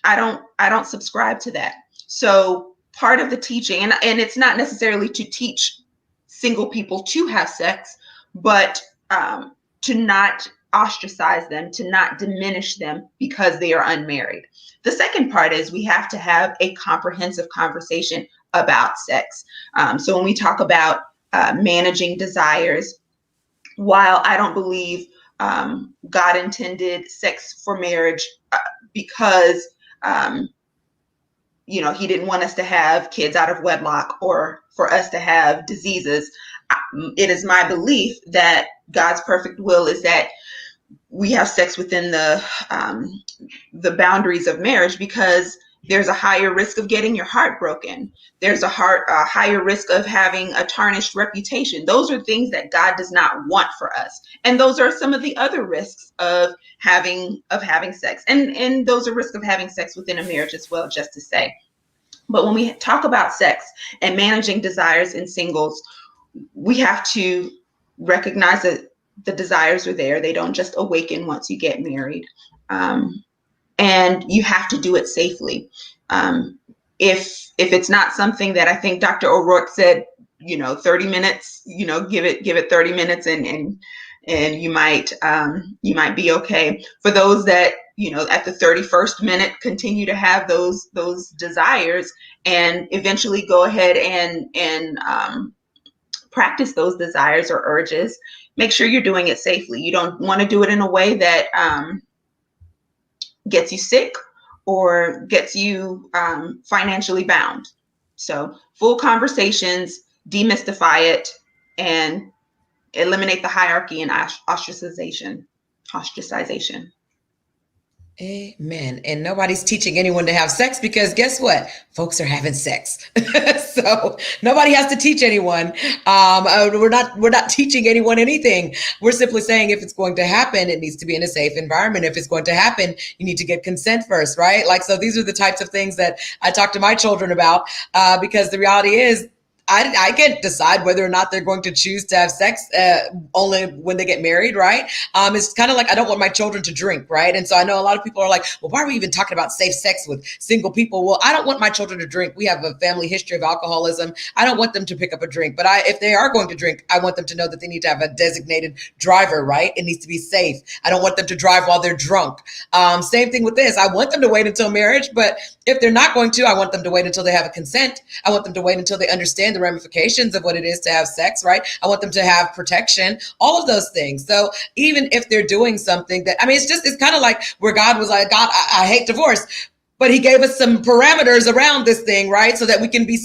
I don't subscribe to that. So part of the teaching, and it's not necessarily to teach single people to have sex, but to not ostracize them, to not diminish them because they are unmarried. The second part is we have to have a comprehensive conversation about sex. So when we talk about managing desires, while I don't believe God intended sex for marriage because he didn't want us to have kids out of wedlock or for us to have diseases, it is my belief that God's perfect will is that we have sex within the boundaries of marriage, because there's a higher risk of getting your heart broken. There's a higher risk of having a tarnished reputation. Those are things that God does not want for us. And those are some of the other risks of having sex. And those are risks of having sex within a marriage as well, just to say. But when we talk about sex and managing desires in singles, we have to recognize that the desires are there. They don't just awaken once you get married. And you have to do it safely. If it's not something that, I think Dr. O'Rourke said, 30 minutes, give it 30 minutes and you might be okay. For those that, at the 31st minute continue to have those desires and eventually go ahead and practice those desires or urges, make sure you're doing it safely. You don't want to do it in a way that gets you sick or gets you financially bound. So full conversations, demystify it, and eliminate the hierarchy and ostracization. Amen. And nobody's teaching anyone to have sex, because guess what? Folks are having sex. So nobody has to teach anyone. We're not teaching anyone anything. We're simply saying if it's going to happen, it needs to be in a safe environment. If it's going to happen, you need to get consent first, right? So these are the types of things that I talk to my children about, because the reality is, I can't decide whether or not they're going to choose to have sex only when they get married, right? It's kind of like I don't want my children to drink, right? And so I know a lot of people are like, well, why are we even talking about safe sex with single people? Well, I don't want my children to drink. We have a family history of alcoholism. I don't want them to pick up a drink. But if they are going to drink, I want them to know that they need to have a designated driver, right? It needs to be safe. I don't want them to drive while they're drunk. Same thing with this. I want them to wait until marriage, but if they're not going to, I want them to wait until they have a consent. I want them to wait until they understand understand the ramifications of what it is to have sex, right? I want them to have protection, all of those things. So even if they're doing something that, I mean, it's kind of like where God was like, God, I hate divorce. But he gave us some parameters around this thing, right? So that we can be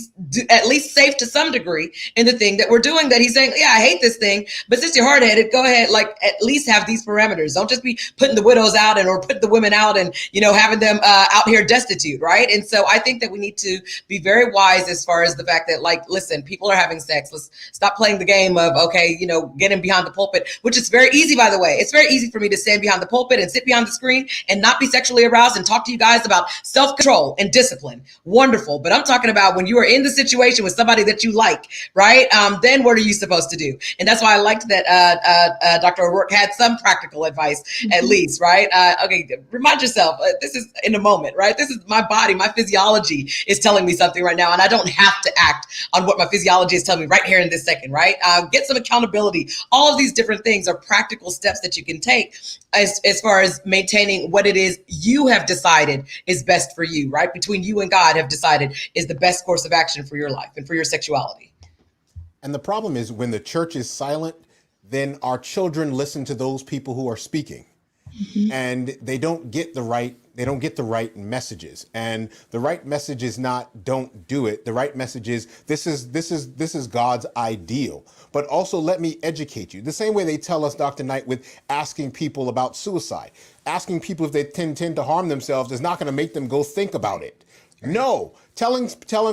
at least safe to some degree in the thing that we're doing, that he's saying, yeah, I hate this thing, but since you're hard-headed, go ahead, like at least have these parameters. Don't just be putting the widows out or put the women out and, having them out here destitute, right? And so I think that we need to be very wise as far as the fact that, like, listen, people are having sex. Let's stop playing the game of, okay, getting behind the pulpit, which is very easy, by the way. It's very easy for me to stand behind the pulpit and sit behind the screen and not be sexually aroused and talk to you guys about self-control and discipline. Wonderful. But I'm talking about when you are in the situation with somebody that you like, right? Then what are you supposed to do? And that's why I liked that Dr. O'Rourke had some practical advice, at least, right? Okay, remind yourself, this is in a moment, right? This is my body, my physiology is telling me something right now, and I don't have to act on what my physiology is telling me right here in this second, right? Get some accountability. All of these different things are practical steps that you can take as far as maintaining what it is you have decided is best for you, right? Between you and God have decided is the best course of action for your life and for your sexuality. And the problem is when the church is silent, then our children listen to those people who are speaking. And they don't get the right messages. And the right message is not don't do it. The right message is this is God's ideal. But also let me educate you. The same way they tell us, Dr. Knight, with asking people about suicide. Asking people if they tend to harm themselves is not going to make them go think about it. No, telling people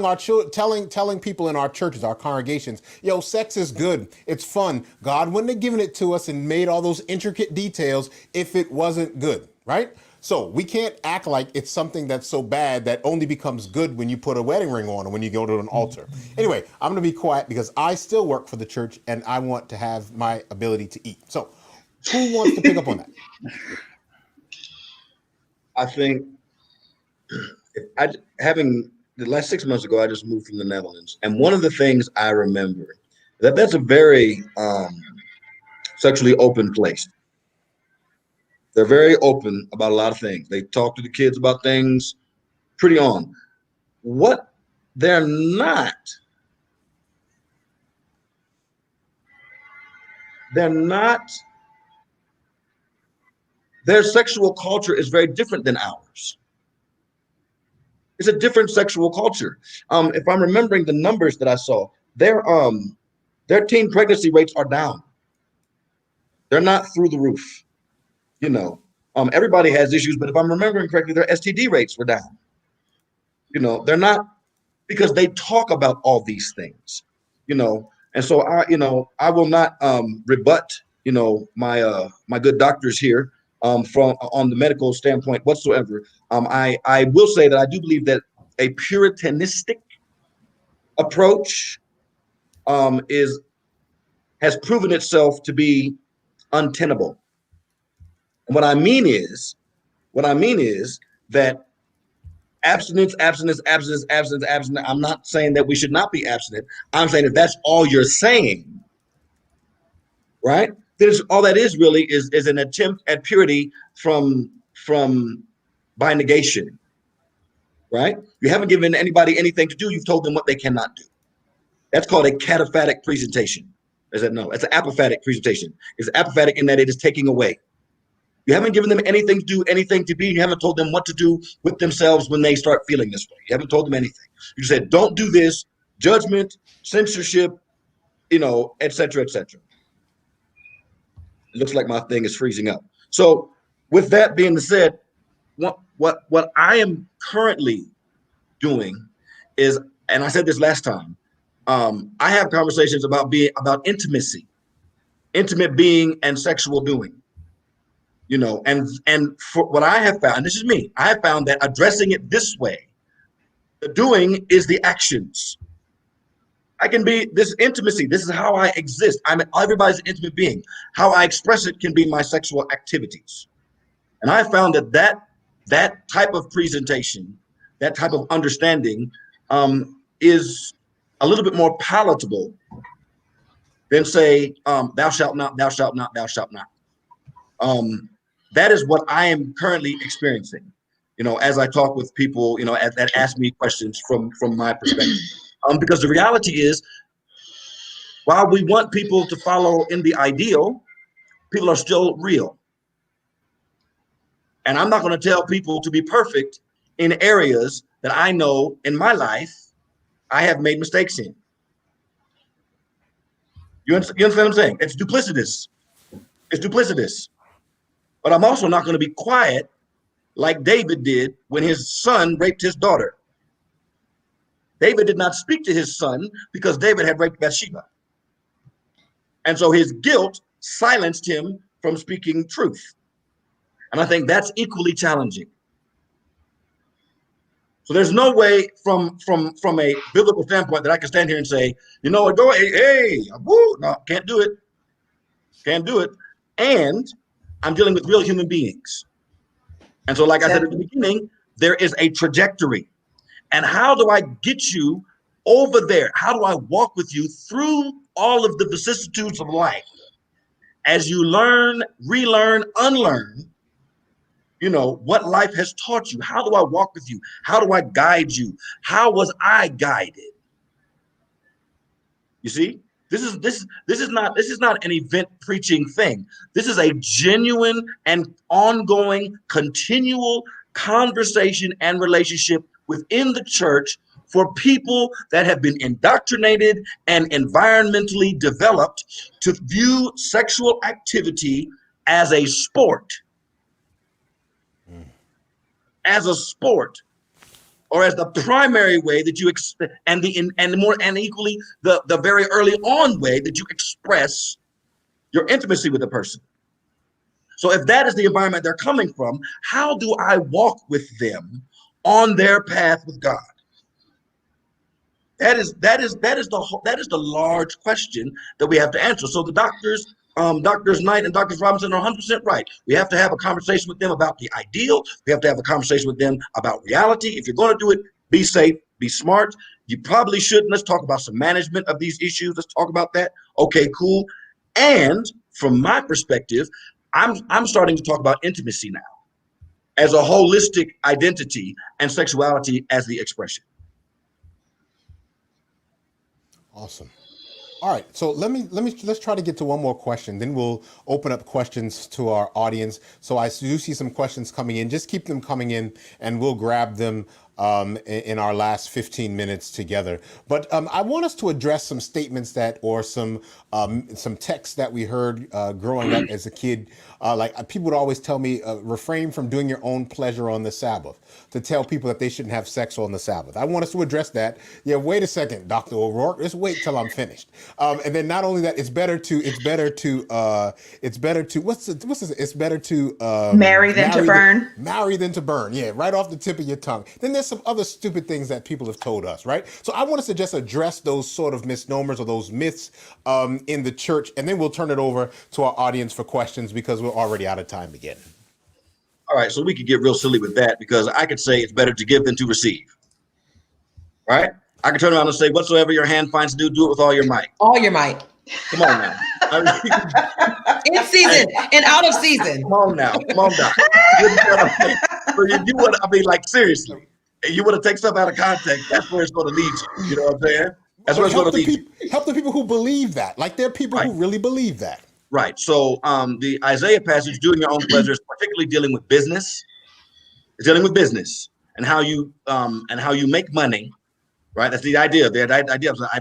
in our churches, our congregations, sex is good. It's fun. God wouldn't have given it to us and made all those intricate details if it wasn't good, right? So we can't act like it's something that's so bad that only becomes good when you put a wedding ring on or when you go to an altar. Anyway, I'm going to be quiet because I still work for the church and I want to have my ability to eat. So who wants to pick up on that? I think having the last 6 months ago, I just moved from the Netherlands. And one of the things I remember that's a very sexually open place. They're very open about a lot of things. They talk to the kids about things pretty on. What they're not, their sexual culture is very different than ours. It's a different sexual culture. If I'm remembering the numbers that I saw, their teen pregnancy rates are down. They're not through the roof. Everybody has issues, but if I'm remembering correctly, their STD rates were down. They're not, because they talk about all these things. And so I will not rebut my good doctors here from on the medical standpoint whatsoever. I will say that I do believe that a puritanistic approach has proven itself to be untenable. And what I mean is that abstinence. I'm not saying that we should not be abstinent. I'm saying if that's all you're saying, right? All that is really is an attempt at purity from by negation, right? You haven't given anybody anything to do. You've told them what they cannot do. That's called a cataphatic presentation. No, it's an apophatic presentation. It's apophatic in that it is taking away. You haven't given them anything to do, anything to be. You haven't told them what to do with themselves when they start feeling this way. You haven't told them anything. You said, don't do this, judgment, censorship, et cetera, et cetera. It looks like my thing is freezing up. So with that being said, what I am currently doing is, and I said this last time, I have conversations about intimacy, intimate being and sexual doing. And for what I have found, and this is me, I have found that addressing it this way, the doing is the actions. I can be this intimacy. This is how I exist. Everybody's an intimate being. How I express it can be my sexual activities. And I found that type of presentation, that type of understanding is a little bit more palatable than say, thou shalt not, thou shalt not, thou shalt not. That is what I am currently experiencing, as I talk with people, that ask me questions from my perspective. Because the reality is, while we want people to follow in the ideal, people are still real. And I'm not going to tell people to be perfect in areas that I know in my life I have made mistakes in. You understand what I'm saying? It's duplicitous. It's duplicitous. But I'm also not going to be quiet like David did when his son raped his daughter. David did not speak to his son because David had raped Bathsheba. And so his guilt silenced him from speaking truth. And I think that's equally challenging. So there's no way from a biblical standpoint that I can stand here and say, you know what, go, hey, woo, no, can't do it. Can't do it. And I'm dealing with real human beings. And so, like I said at the beginning, there is a trajectory. And how do I get you over there? How do I walk with you through all of the vicissitudes of life as you learn, relearn, unlearn, you know, what life has taught you? How do I walk with you? How do I guide you? How was I guided? You see, this is not an event preaching thing. This is a genuine and ongoing, continual conversation and relationship within the church for people that have been indoctrinated and environmentally developed to view sexual activity as a sport. As a sport, or as the primary way that you and equally the very early on way that you express your intimacy with a person. So if that is the environment they're coming from, how do I walk with them on their path with God? That is the large question that we have to answer. So the doctors Knight and Dr. Robinson are 100% right. We have to have a conversation with them about the ideal. We have to have a conversation with them about reality. If you're going to do it, be safe, be smart. You probably shouldn't. Let's talk about some management of these issues. Let's talk about that. Okay, cool. And from my perspective, I'm starting to talk about intimacy now as a holistic identity and sexuality as the expression. Awesome. All right, so let's try to get to one more question. Then we'll open up questions to our audience. So I do see some questions coming in. Just keep them coming in, and we'll grab them in our last 15 minutes together. But I want us to address some statements or some texts that we heard growing up as a kid. Like people would always tell me, refrain from doing your own pleasure on the Sabbath, to tell people that they shouldn't have sex on the Sabbath. I want us to address that. Yeah, wait a second, Dr. O'Rourke. Just wait till I'm finished. And then not only that, it's better to marry than to burn. Marry than to burn. Yeah, right off the tip of your tongue. Then there's some other stupid things that people have told us, right? So I want us to just address those sort of misnomers or those myths in the church, and then we'll turn it over to our audience for questions because we're already out of time again. All right, so we could get real silly with that because I could say it's better to give than to receive, right? I could turn around and say, whatsoever your hand finds to do, do it with all your might. All your might. Come on now. In season and out of season. Come on now. So you want to, I mean, like, seriously, you want to take stuff out of context, that's where it's going to lead you. You know what I'm saying? That's where it's going to lead you. Help the people who believe that. Like, there are people who really believe that. Right. So the Isaiah passage, doing your own pleasure, is particularly dealing with business. It's dealing with business and how you make money. Right. That's the idea. I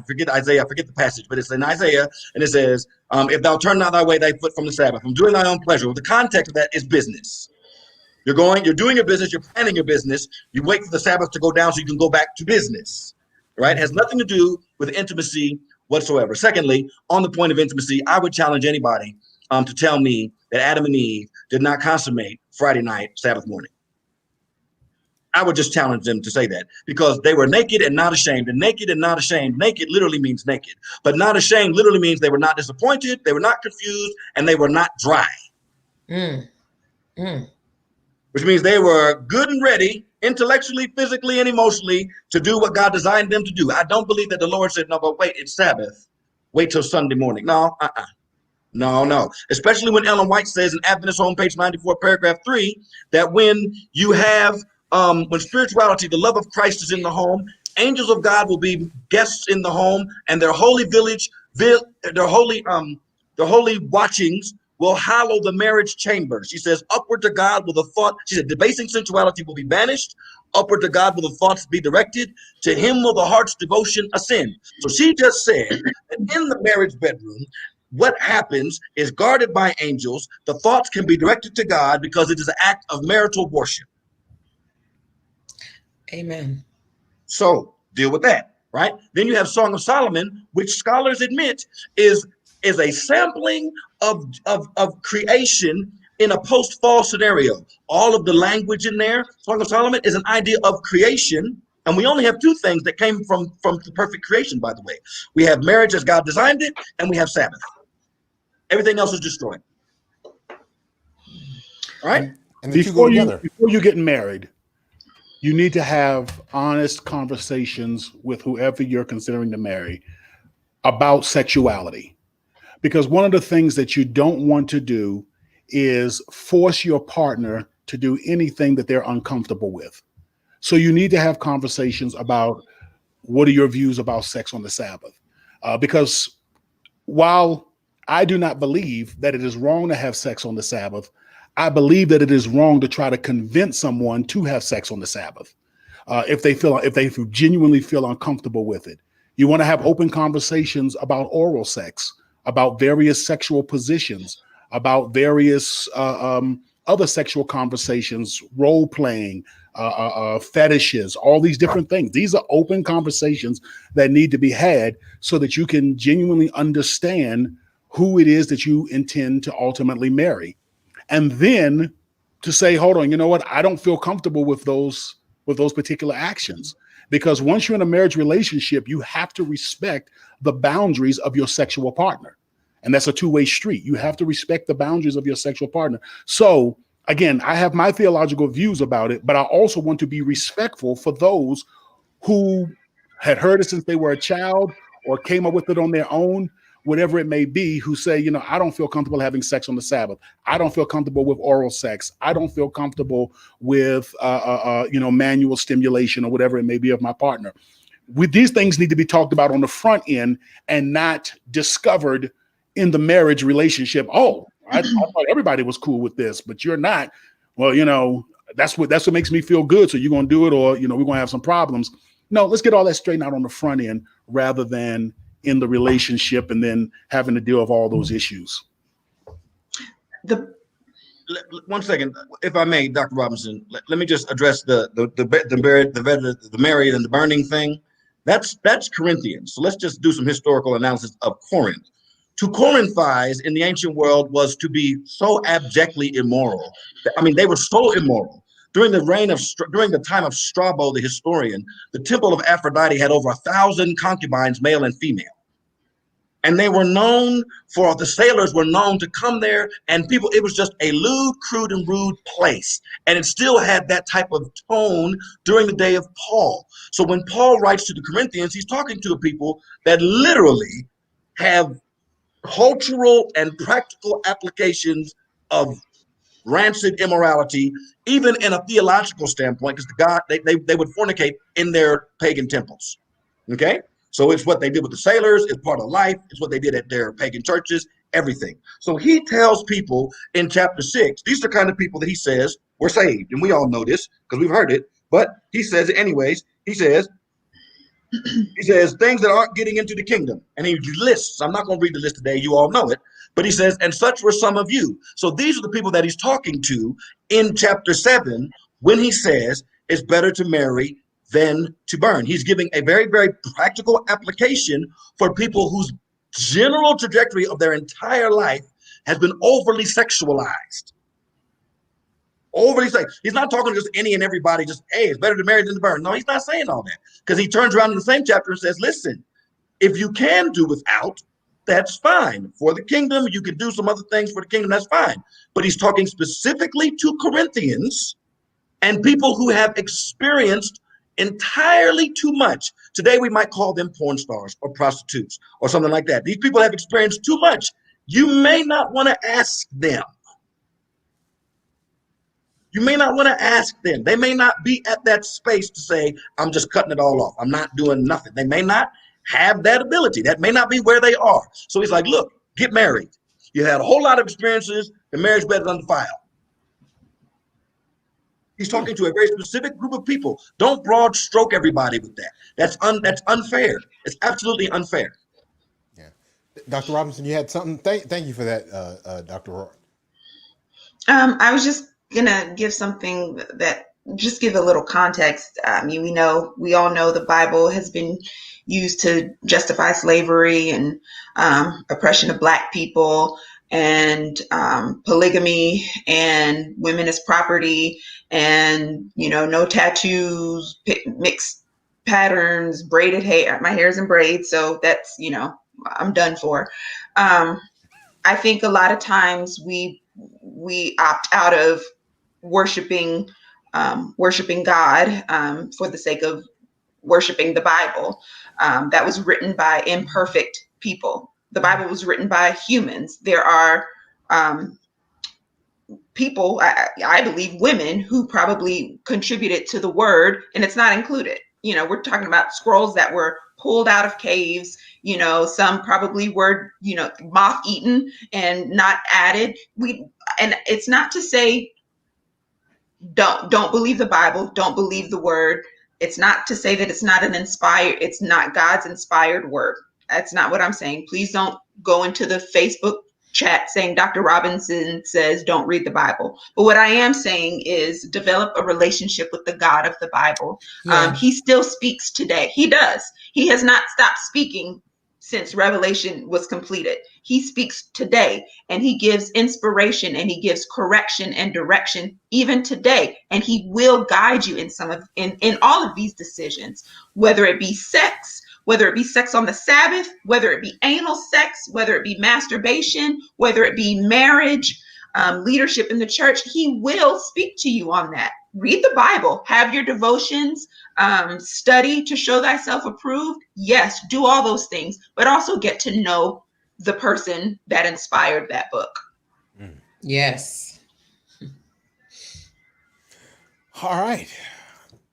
forget Isaiah. I forget the passage, but it's in Isaiah, and it says, "If thou turn not thy way, thy foot from the Sabbath, from doing thy own pleasure." Well, the context of that is business. You're doing your business. You're planning your business. You wait for the Sabbath to go down so you can go back to business. Right. It has nothing to do with intimacy whatsoever. Secondly, on the point of intimacy, I would challenge anybody to tell me that Adam and Eve did not consummate Friday night, Sabbath morning. I would just challenge them to say that because they were naked and not ashamed. And naked and not ashamed, naked literally means naked. But not ashamed literally means they were not disappointed, they were not confused, and they were not dry. Which means they were good and ready, intellectually, physically, and emotionally, to do what God designed them to do. I don't believe that the Lord said, no, but wait, it's Sabbath. Wait till Sunday morning. No, No. Especially when Ellen White says in Adventist Home, page 94, paragraph 3, that when you have when spirituality, the love of Christ is in the home, Angels of God will be guests in the home, and their holy their holy watchings will hallow the marriage chamber. She says, upward to God will the thought, she said, debasing sensuality will be banished. Upward to God will the thoughts be directed. To him will the heart's devotion ascend. So she just said that in the marriage bedroom, what happens is guarded by angels. The thoughts can be directed to God because it is an act of marital worship. Amen. So deal with that, right? Then you have Song of Solomon, which scholars admit is a sampling of creation in a post-fall scenario. All of the language in there, Song of Solomon, is an idea of creation. And we only have two things that came from the perfect creation, by the way. We have marriage as God designed it, and we have Sabbath. Everything else is destroyed. All right? And the two go together. Before you get married, you need to have honest conversations with whoever you're considering to marry about sexuality. Because one of the things that you don't want to do is force your partner to do anything that they're uncomfortable with. So you need to have conversations about what are your views about sex on the Sabbath? Because while I do not believe that it is wrong to have sex on the Sabbath, I believe that it is wrong to try to convince someone to have sex on the Sabbath if they genuinely feel uncomfortable with it. You want to have open conversations about oral sex, about various sexual positions, about various other sexual conversations, role playing, fetishes, all these different things. These are open conversations that need to be had so that you can genuinely understand who it is that you intend to ultimately marry. And then to say, hold on, you know what? I don't feel comfortable with those particular actions. Because once you're in a marriage relationship, you have to respect the boundaries of your sexual partner. And that's a two-way street. You have to respect the boundaries of your sexual partner. So again, I have my theological views about it, but I also want to be respectful for those who had heard it since they were a child or came up with it on their own, whatever it may be, who say, you know, I don't feel comfortable having sex on the Sabbath. I don't feel comfortable with oral sex. I don't feel comfortable with, manual stimulation or whatever it may be of my partner. These things need to be talked about on the front end and not discovered in the marriage relationship. Oh, I thought everybody was cool with this, but you're not. Well, you know, that's what makes me feel good. So you're going to do it, or, you know, we're going to have some problems. No, let's get all that straightened out on the front end rather than in the relationship and then having to deal with all those issues. One second, if I may, Dr. Robinson, let me just address the married and the burning thing. That's Corinthians. So let's just do some historical analysis of Corinth. To Corinthize in the ancient world was to be so abjectly immoral. I mean, they were so immoral. During the time of Strabo, the historian, the temple of Aphrodite had over 1,000 concubines, male and female. And they were the sailors were known to come there, and it was just a lewd, crude, and rude place. And it still had that type of tone during the day of Paul. So when Paul writes to the Corinthians, he's talking to the people that literally have cultural and practical applications of rancid immorality, even in a theological standpoint, because they would fornicate in their pagan temples. Okay? So it's what they did with the sailors, it's part of life, it's what they did at their pagan churches, everything. So he tells people in chapter 6, these are the kind of people that he says were saved. And we all know this because we've heard it, but he says it anyways. He says things that aren't getting into the kingdom. And he lists, I'm not going to read the list today, you all know it, but he says, and such were some of you. So these are the people that he's talking to in chapter 7 when he says it's better to marry than to burn. He's giving a very, very practical application for people whose general trajectory of their entire life has been overly sexualized. Overly sexualized. He's not talking to just any and everybody, just, hey, it's better to marry than to burn. No, he's not saying all that, because he turns around in the same chapter and says, listen, if you can do without, that's fine. For the kingdom, you can do some other things for the kingdom, that's fine. But he's talking specifically to Corinthians and people who have experienced entirely too much. Today, we might call them porn stars or prostitutes or something like that. These people have experienced too much. You may not want to ask them. You may not want to ask them. They may not be at that space to say, I'm just cutting it all off. I'm not doing nothing. They may not have that ability. That may not be where they are. So he's like, look, get married. You had a whole lot of experiences. The marriage bed is undefiled. He's talking to a very specific group of people. Don't broad stroke everybody with that. That's unfair. It's absolutely unfair. Yeah. Dr. Robinson, you had something? Thank you for that, Dr. Rourke. I was just gonna give something that just give a little context. We all know the Bible has been used to justify slavery and oppression of Black people and polygamy and women as property and no tattoos, mixed patterns, braided hair. My hair's in braids, so that's I'm done for. I think a lot of times we opt out of worshiping God for the sake of worshiping the Bible that was written by imperfect people. The Bible was written by humans. There are people, I believe women, who probably contributed to the word, and it's not included. We're talking about scrolls that were pulled out of caves. Some probably were, moth eaten and not added. And it's not to say don't believe the Bible, don't believe the word. It's not to say that it's not God's inspired word. That's not what I'm saying. Please don't go into the Facebook chat saying Dr. Robinson says don't read the Bible. But what I am saying is develop a relationship with the God of the Bible. Yeah. He still speaks today. He does. He has not stopped speaking since Revelation was completed. He speaks today, and he gives inspiration, and he gives correction and direction even today. And he will guide you in all of these decisions, whether it be sex on the Sabbath, whether it be anal sex, whether it be masturbation, whether it be marriage, leadership in the church. He will speak to you on that. Read the Bible, have your devotions, study to show thyself approved. Yes, do all those things, but also get to know the person that inspired that book. Yes. All right.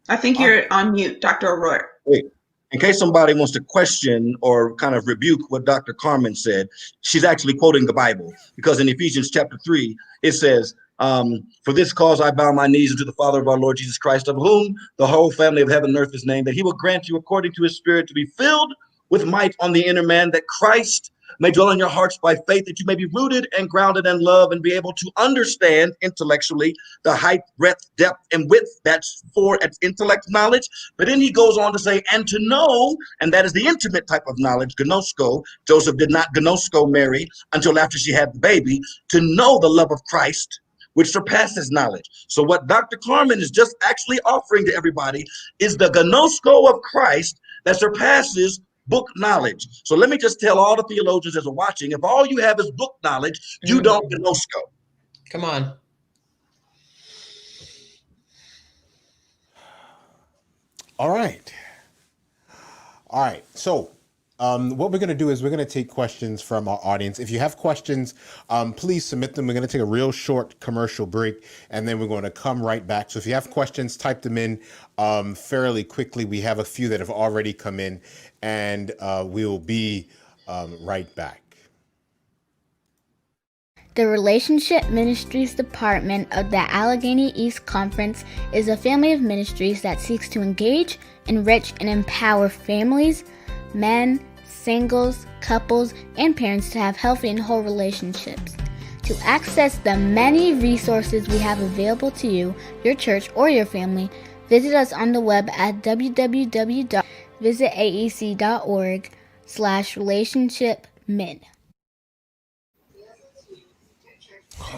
I think you're on mute, Dr. O'Rourke. Wait, in case somebody wants to question or kind of rebuke what Dr. Carmen said, she's actually quoting the Bible, because in Ephesians chapter 3, it says, for this cause I bow my knees unto the Father of our Lord Jesus Christ, of whom the whole family of heaven and earth is named, that he will grant you according to his Spirit to be filled with might on the inner man, that Christ may dwell in your hearts by faith, that you may be rooted and grounded in love and be able to understand intellectually the height, breadth, depth, and width. That's intellect knowledge. But then he goes on to say, and to know, and that is the intimate type of knowledge, gnosko. Joseph did not gnosko Mary until after she had the baby, to know the love of Christ, which surpasses knowledge. So what Dr. Carmen is just actually offering to everybody is the gnosko of Christ that surpasses book knowledge. So let me just tell all the theologians that are watching, if all you have is book knowledge, you don't gnosko. Come on. All right. So what we're going to do is we're going to take questions from our audience. If you have questions, please submit them. We're going to take a real short commercial break, and then we're going to come right back. So if you have questions, type them in fairly quickly. We have a few that have already come in, and we'll be right back. The Relationship Ministries Department of the Allegheny East Conference is a family of ministries that seeks to engage, enrich, and empower families, men, singles, couples, and parents to have healthy and whole relationships. To access the many resources we have available to you, your church, or your family, visit us on the web at www.visitaec.org/relationshipmin.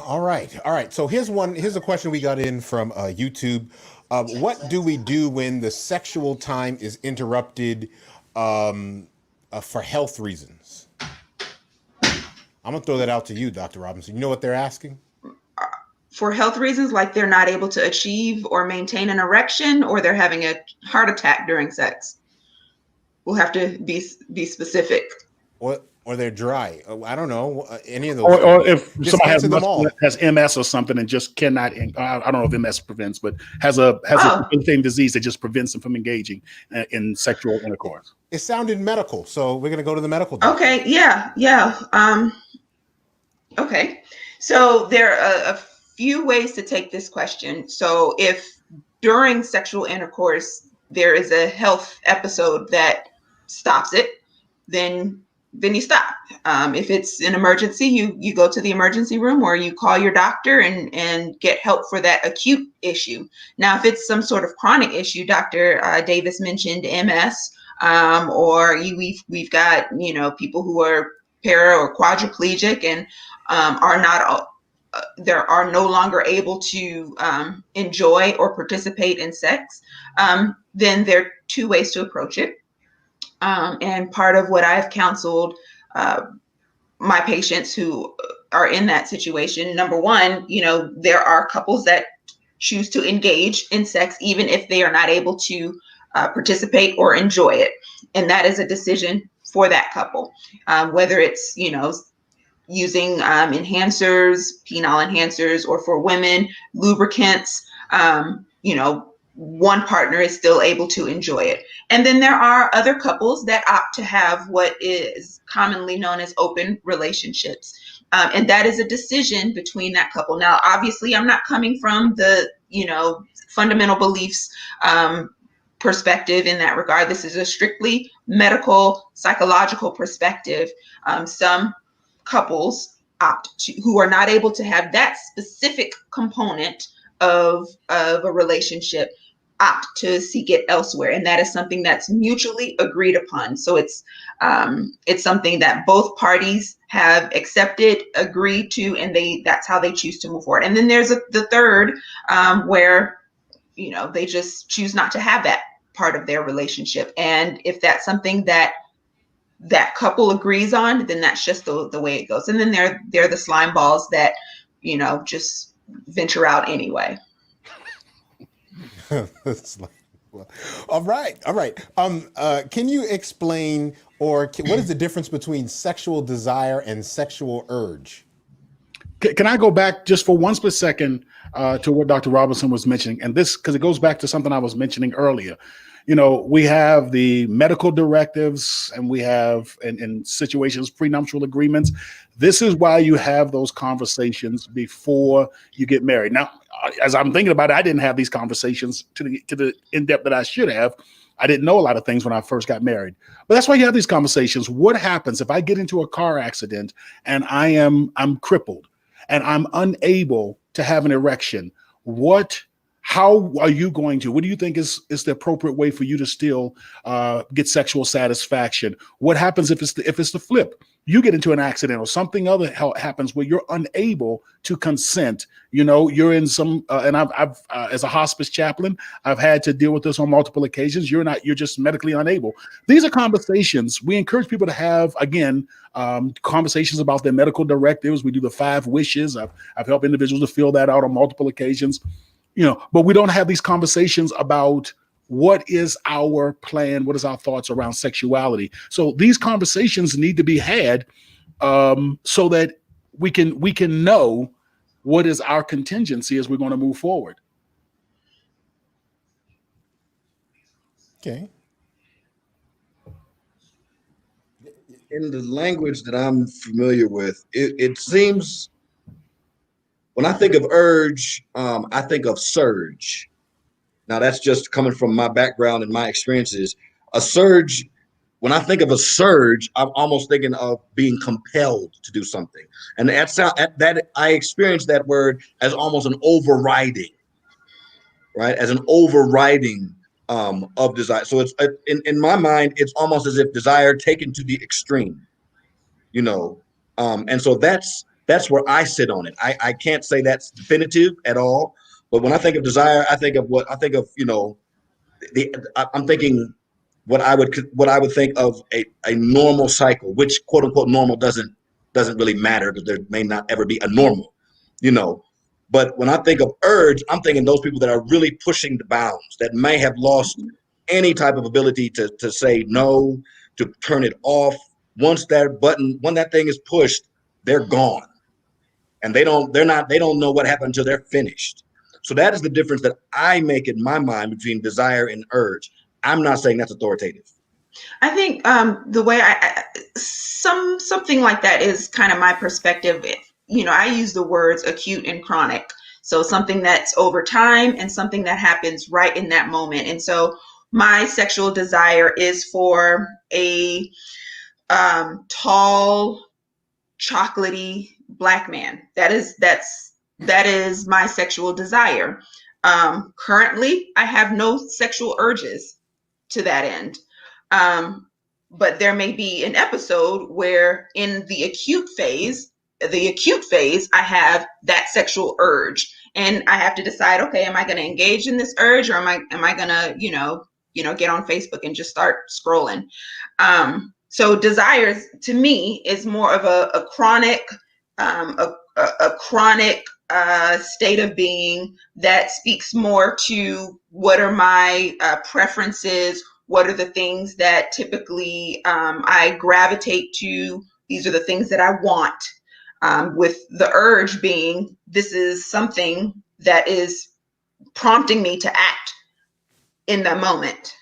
All right. So here's a question we got in from YouTube. What do we do when the sexual time is interrupted for health reasons? I'm gonna throw that out to you, Dr. Robinson. You know what they're asking? For health reasons, like they're not able to achieve or maintain an erection, or they're having a heart attack during sex. We'll have to be specific. Well, or they're dry. I don't know any of those Or things. if Just somebody answer them all. has MS or something and just cannot, I don't know if MS prevents, but has a Oh, debilitating disease that just prevents them from engaging in sexual intercourse. It sounded medical, so we're going to go to the medical doctor. okay. Yeah. Okay. So there are a few ways to take this question. So if during sexual intercourse there is a health episode that stops it, then you stop. If it's an emergency, you go to the emergency room or you call your doctor and get help for that acute issue. Now, if it's some sort of chronic issue, Dr. Davis mentioned MS, or we've got people who are para or quadriplegic and are not there are no longer able to enjoy or participate in sex, then there are two ways to approach it. And part of what I've counseled my patients who are in that situation, number one, there are couples that choose to engage in sex even if they are not able to participate or enjoy it. And that is a decision for that couple, whether it's, using enhancers, penile enhancers, or for women, lubricants, one partner is still able to enjoy it. And then there are other couples that opt to have what is commonly known as open relationships. And that is a decision between that couple. Now, obviously, I'm not coming from the, fundamental beliefs perspective in that regard. This is a strictly medical, psychological perspective. Some couples who are not able to have that specific component of a relationship opt to seek it elsewhere, and that is something that's mutually agreed upon. So it's something that both parties have accepted, agreed to, and that's how they choose to move forward. And then there's the third, where they just choose not to have that part of their relationship, and if that's something that couple agrees on, then that's just the way it goes. And then they're the slime balls that just venture out anyway. All right. Can you explain, or what is the difference between sexual desire and sexual urge? Can I go back just for one split second to what Dr. Robinson was mentioning? And this, because it goes back to something I was mentioning earlier. We have the medical directives and we have in situations, prenuptial agreements. This is why you have those conversations before you get married. Now, as I'm thinking about it, I didn't have these conversations to the in-depth that I should have. I didn't know a lot of things when I first got married, but that's why you have these conversations. What happens if I get into a car accident and I'm crippled and I'm unable to have an erection? How are you going to? What do you think is the appropriate way for you to still get sexual satisfaction? What happens if it's the flip? You get into an accident or something other happens where you're unable to consent. You're in some, and I've as a hospice chaplain, I've had to deal with this on multiple occasions. You're just medically unable. These are conversations we encourage people to have. Again, conversations about their medical directives. We do the 5 wishes. I've helped individuals to fill that out on multiple occasions. But we don't have these conversations about what is our plan, what is our thoughts around sexuality. So these conversations need to be had so that we can know what is our contingency as we're going to move forward. Okay. In the language that I'm familiar with, it seems, when I think of urge, I think of surge. Now, that's just coming from my background and my experiences. A surge, when I think of a surge, I'm almost thinking of being compelled to do something. And that I experience that word as almost an overriding, right? As an overriding of desire. So it's in my mind, it's almost as if desire taken to the extreme, and so that's where I sit on it. I can't say that's definitive at all, but when I think of desire, I'm thinking what I would think of a normal cycle, which quote unquote normal doesn't really matter because there may not ever be a normal, But when I think of urge, I'm thinking those people that are really pushing the bounds, that may have lost any type of ability to say no, to turn it off, Once when that thing is pushed, they're gone. And they don't know what happened until they're finished. So that is the difference that I make in my mind between desire and urge. I'm not saying that's authoritative. I think the way something like that is kind of my perspective. I use the words acute and chronic. So something that's over time and something that happens right in that moment. And so my sexual desire is for a tall, chocolatey Black man. That is my sexual desire. Currently, I have no sexual urges to that end. But there may be an episode where in the acute phase, I have that sexual urge, and I have to decide, okay, am I going to engage in this urge, or am I going to, get on Facebook and just start scrolling? So desires to me is more of a chronic, state of being that speaks more to what are my preferences. What are the things that typically I gravitate to? These are the things that I want, with the urge being this is something that is prompting me to act in that moment.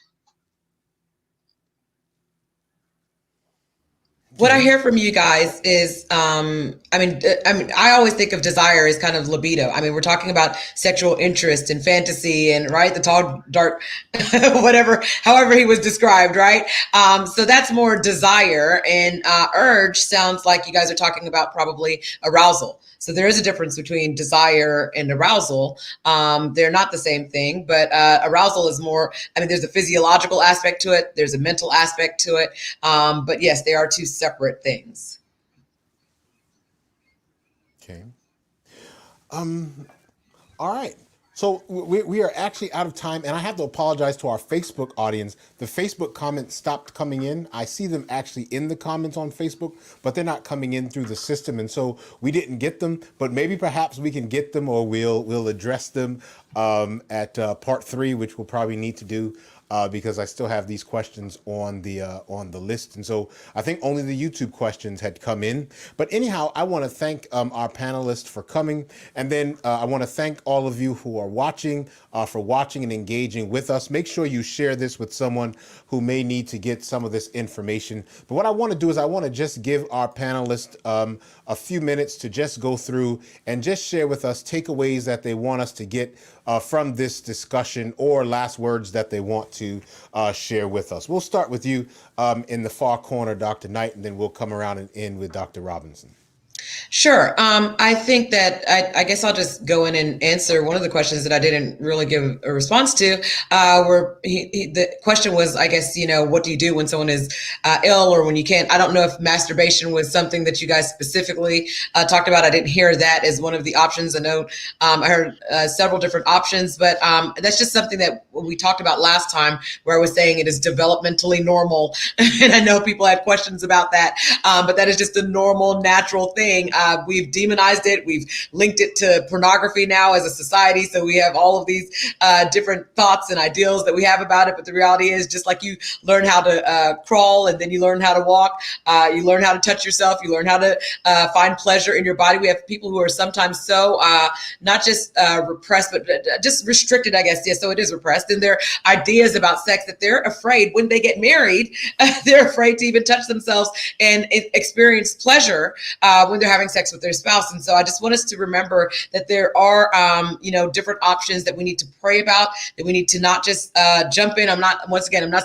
What I hear from you guys is, I always think of desire as kind of libido. I mean, we're talking about sexual interest and fantasy and, right, the tall, dark, whatever, however he was described, right? So that's more desire, and urge sounds like you guys are talking about probably arousal. So there is a difference between desire and arousal. They're not the same thing, but arousal is more, there's a physiological aspect to it. There's a mental aspect to it. But yes, they are two separate things. Okay. All right. So we are actually out of time, and I have to apologize to our Facebook audience. The Facebook comments stopped coming in. I see them actually in the comments on Facebook, but they're not coming in through the system, and so we didn't get them. But maybe perhaps we can get them, or we'll address them at part 3, which we'll probably need to do. Because I still have these questions on the list. And so I think only the YouTube questions had come in. But anyhow, I want to thank our panelists for coming. And then I want to thank all of you who are watching for watching and engaging with us. Make sure you share this with someone who may need to get some of this information. But what I want to do is I want to just give our panelists a few minutes to just go through and just share with us takeaways that they want us to get from this discussion, or last words that they want to share with us. We'll start with you in the far corner, Dr. Knight, and then we'll come around and end with Dr. Robinson. Sure. I think that I guess I'll just go in and answer one of the questions that I didn't really give a response to, where the question was, I guess, what do you do when someone is ill or when you can't? I don't know if masturbation was something that you guys specifically talked about. I didn't hear that as one of the options. I know I heard several different options, but that's just something that we talked about last time, where I was saying it is developmentally normal. And I know people had questions about that, but that is just a normal, natural thing. We've demonized it. We've linked it to pornography now as a society. So we have all of these different thoughts and ideals that we have about it. But the reality is, just like you learn how to crawl, and then you learn how to walk, you learn how to touch yourself, you learn how to find pleasure in your body. We have people who are sometimes so not just repressed, but just restricted, I guess. Yeah, so it is repressed in their ideas about sex, that they're afraid when they get married, they're afraid to even touch themselves and experience pleasure when they're having sex with their spouse. And so I just want us to remember that there are, different options that we need to pray about, that we need to not just jump in. I'm not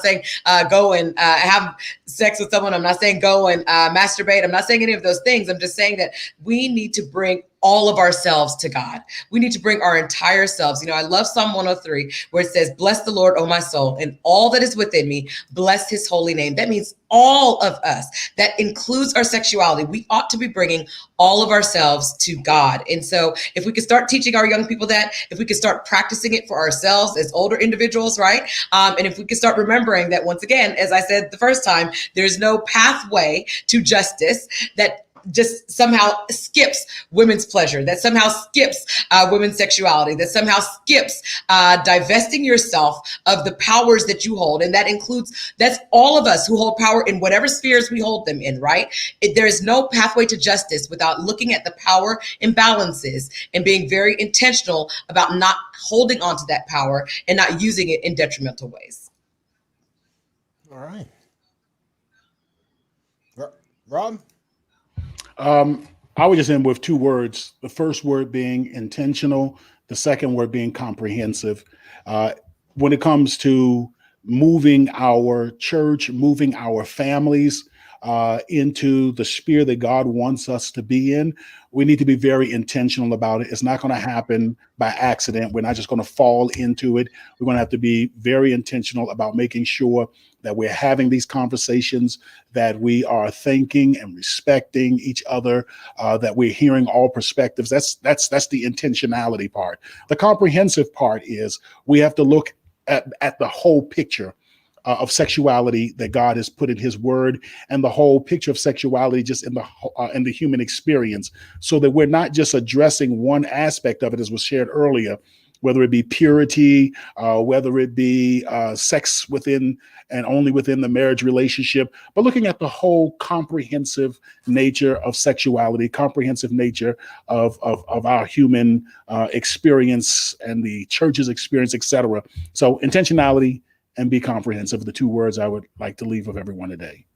saying go and have sex with someone. I'm not saying go and masturbate. I'm not saying any of those things. I'm just saying that we need to bring all of ourselves to God. We need to bring our entire selves. I love Psalm 103, where it says, "Bless the Lord, O my soul, and all that is within me. Bless his holy name." That means all of us. That includes our sexuality. We ought to be bringing all of ourselves to God. And so if we could start teaching our young people that, if we could start practicing it for ourselves as older individuals, right? And if we could start remembering that, once again, as I said the first time, there's no pathway to justice, that just somehow skips women's pleasure, that somehow skips women's sexuality, that somehow skips divesting yourself of the powers that you hold. And that's all of us who hold power in whatever spheres we hold them in, right? There is no pathway to justice without looking at the power imbalances and being very intentional about not holding on to that power and not using it in detrimental ways. All right. Rob? I would just end with two words. The first word being intentional, the second word being comprehensive. When it comes to moving our church, moving our families into the sphere that God wants us to be in, we need to be very intentional about it. It's not going to happen by accident. We're not just going to fall into it. We're going to have to be very intentional about making sure that we're having these conversations, that we are thinking and respecting each other, that we're hearing all perspectives. That's the intentionality part. The comprehensive part is we have to look at the whole picture of sexuality that God has put in His Word, and the whole picture of sexuality just in the human experience, so that we're not just addressing one aspect of it, as was shared earlier, whether it be purity, whether it be sex within and only within the marriage relationship, but looking at the whole comprehensive nature of sexuality, comprehensive nature of our human experience and the church's experience, etc. So intentionality and be comprehensive, the two words I would like to leave with everyone today.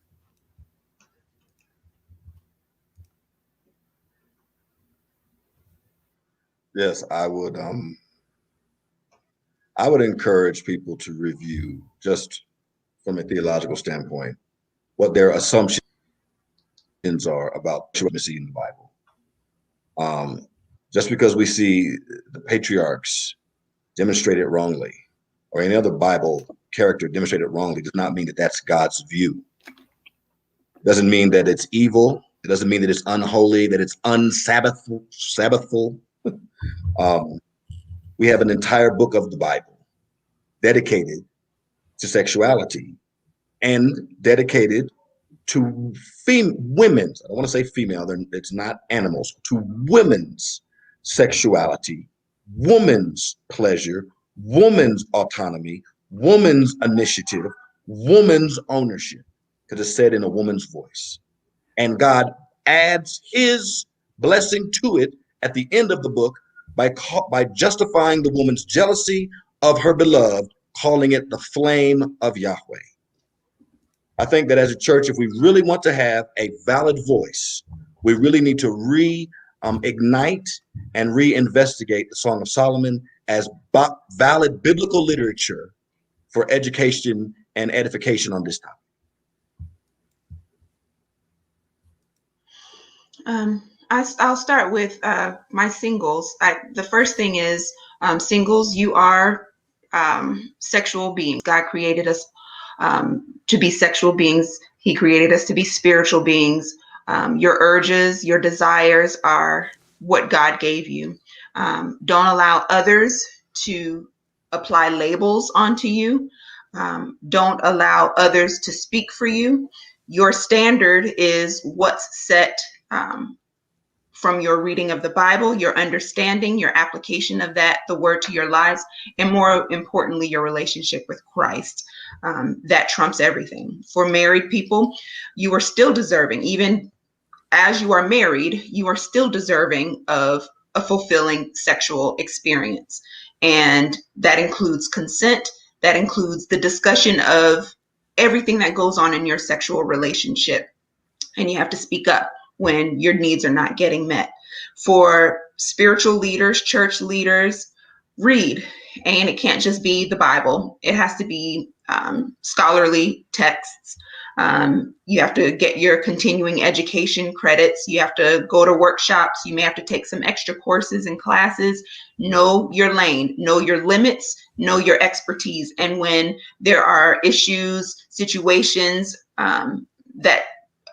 Yes, I would encourage people to review, just from a theological standpoint, what their assumptions are about intimacy in the Bible. Just because we see the patriarchs demonstrated wrongly, or any other Bible character demonstrated wrongly, does not mean that that's God's view. It doesn't mean that it's evil. It doesn't mean that it's unholy, that it's unsabbathful. We have an entire book of the Bible dedicated to sexuality and dedicated to women's, I don't want to say female, it's not animals, to women's sexuality, women's pleasure, woman's autonomy, woman's initiative, woman's ownership, because it's said in a woman's voice. And God adds His blessing to it at the end of the book by justifying the woman's jealousy of her beloved, calling it the flame of Yahweh. I think that as a church, if we really want to have a valid voice, we really need to reignite and reinvestigate the Song of Solomon as valid biblical literature for education and edification on this topic. I'll start with my singles. The first thing is singles, you are sexual beings. God created us to be sexual beings. He created us to be spiritual beings. Your urges, your desires are what God gave you. Don't allow others to apply labels onto you. Don't allow others to speak for you. Your standard is what's set from your reading of the Bible, your understanding, your application of that, the word to your lives, and more importantly, your relationship with Christ. That trumps everything. For married people, you are still deserving, even as you are married, you are still deserving of a fulfilling sexual experience. And that includes consent, that includes the discussion of everything that goes on in your sexual relationship. And you have to speak up when your needs are not getting met. For spiritual leaders, church leaders, read. And it can't just be the Bible. It has to be scholarly texts. You have to get your continuing education credits. You have to go to workshops. You may have to take some extra courses and classes. Know your lane, know your limits, know your expertise. And when there are issues, situations that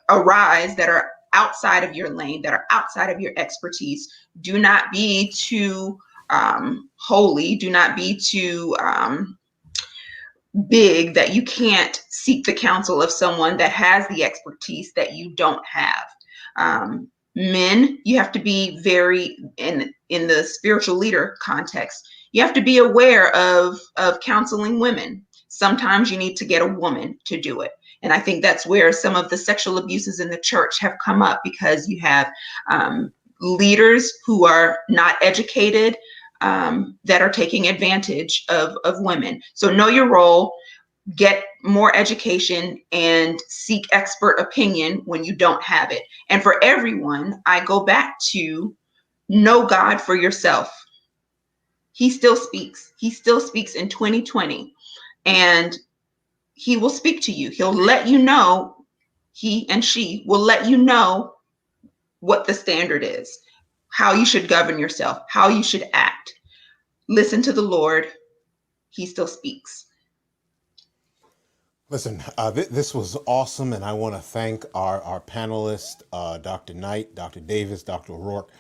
arise that are outside of your lane, that are outside of your expertise, do not be too holy, do not be too big that you can't seek the counsel of someone that has the expertise that you don't have. Men, you have to be very, in the spiritual leader context, you have to be aware of counseling women. Sometimes you need to get a woman to do it. And I think that's where some of the sexual abuses in the church have come up, because you have leaders who are not educated, that are taking advantage of women. So know your role, get more education, and seek expert opinion when you don't have it. And for everyone, I go back to know God for yourself. He still speaks. He still speaks in 2020, and he will speak to you. He'll let you know, he and she will let you know what the standard is, how you should govern yourself, how you should act. Listen to the Lord. He still speaks. Listen, this was awesome, and I want to thank our panelists, Dr. Knight, Dr. Davis, Dr. O'Rourke,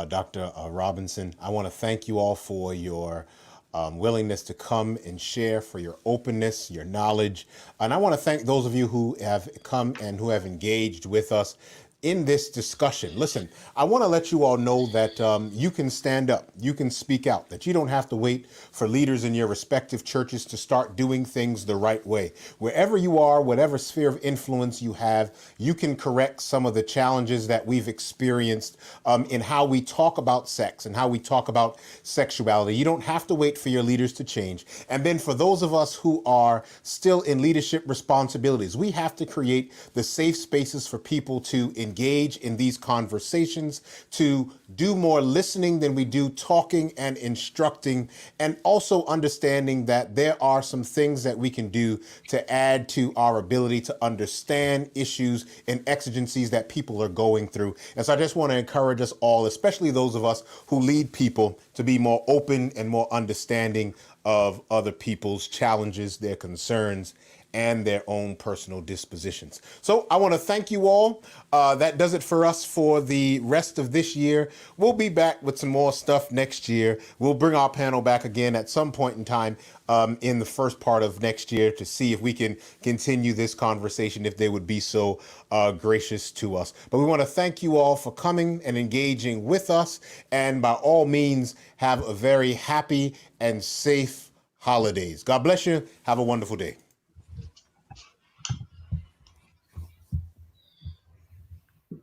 Dr. Robinson. I want to thank you all for your willingness to come and share, for your openness, your knowledge. And I want to thank those of you who have come and who have engaged with us in this discussion. Listen, I want to let you all know that you can stand up, you can speak out, that you don't have to wait for leaders in your respective churches to start doing things the right way. Wherever you are, whatever sphere of influence you have, you can correct some of the challenges that we've experienced in how we talk about sex and how we talk about sexuality. You don't have to wait for your leaders to change. And then for those of us who are still in leadership responsibilities, we have to create the safe spaces for people to engage in these conversations, to do more listening than we do talking and instructing, and also understanding that there are some things that we can do to add to our ability to understand issues and exigencies that people are going through. And so I just want to encourage us all, especially those of us who lead people, to be more open and more understanding of other people's challenges, their concerns, and their own personal dispositions. So I want to thank you all. That does it for us for the rest of this year. We'll be back with some more stuff next year. We'll bring our panel back again at some point in time in the first part of next year to see if we can continue this conversation, if they would be so gracious to us. But we want to thank you all for coming and engaging with us. And by all means, have a very happy and safe holidays. God bless you. Have a wonderful day.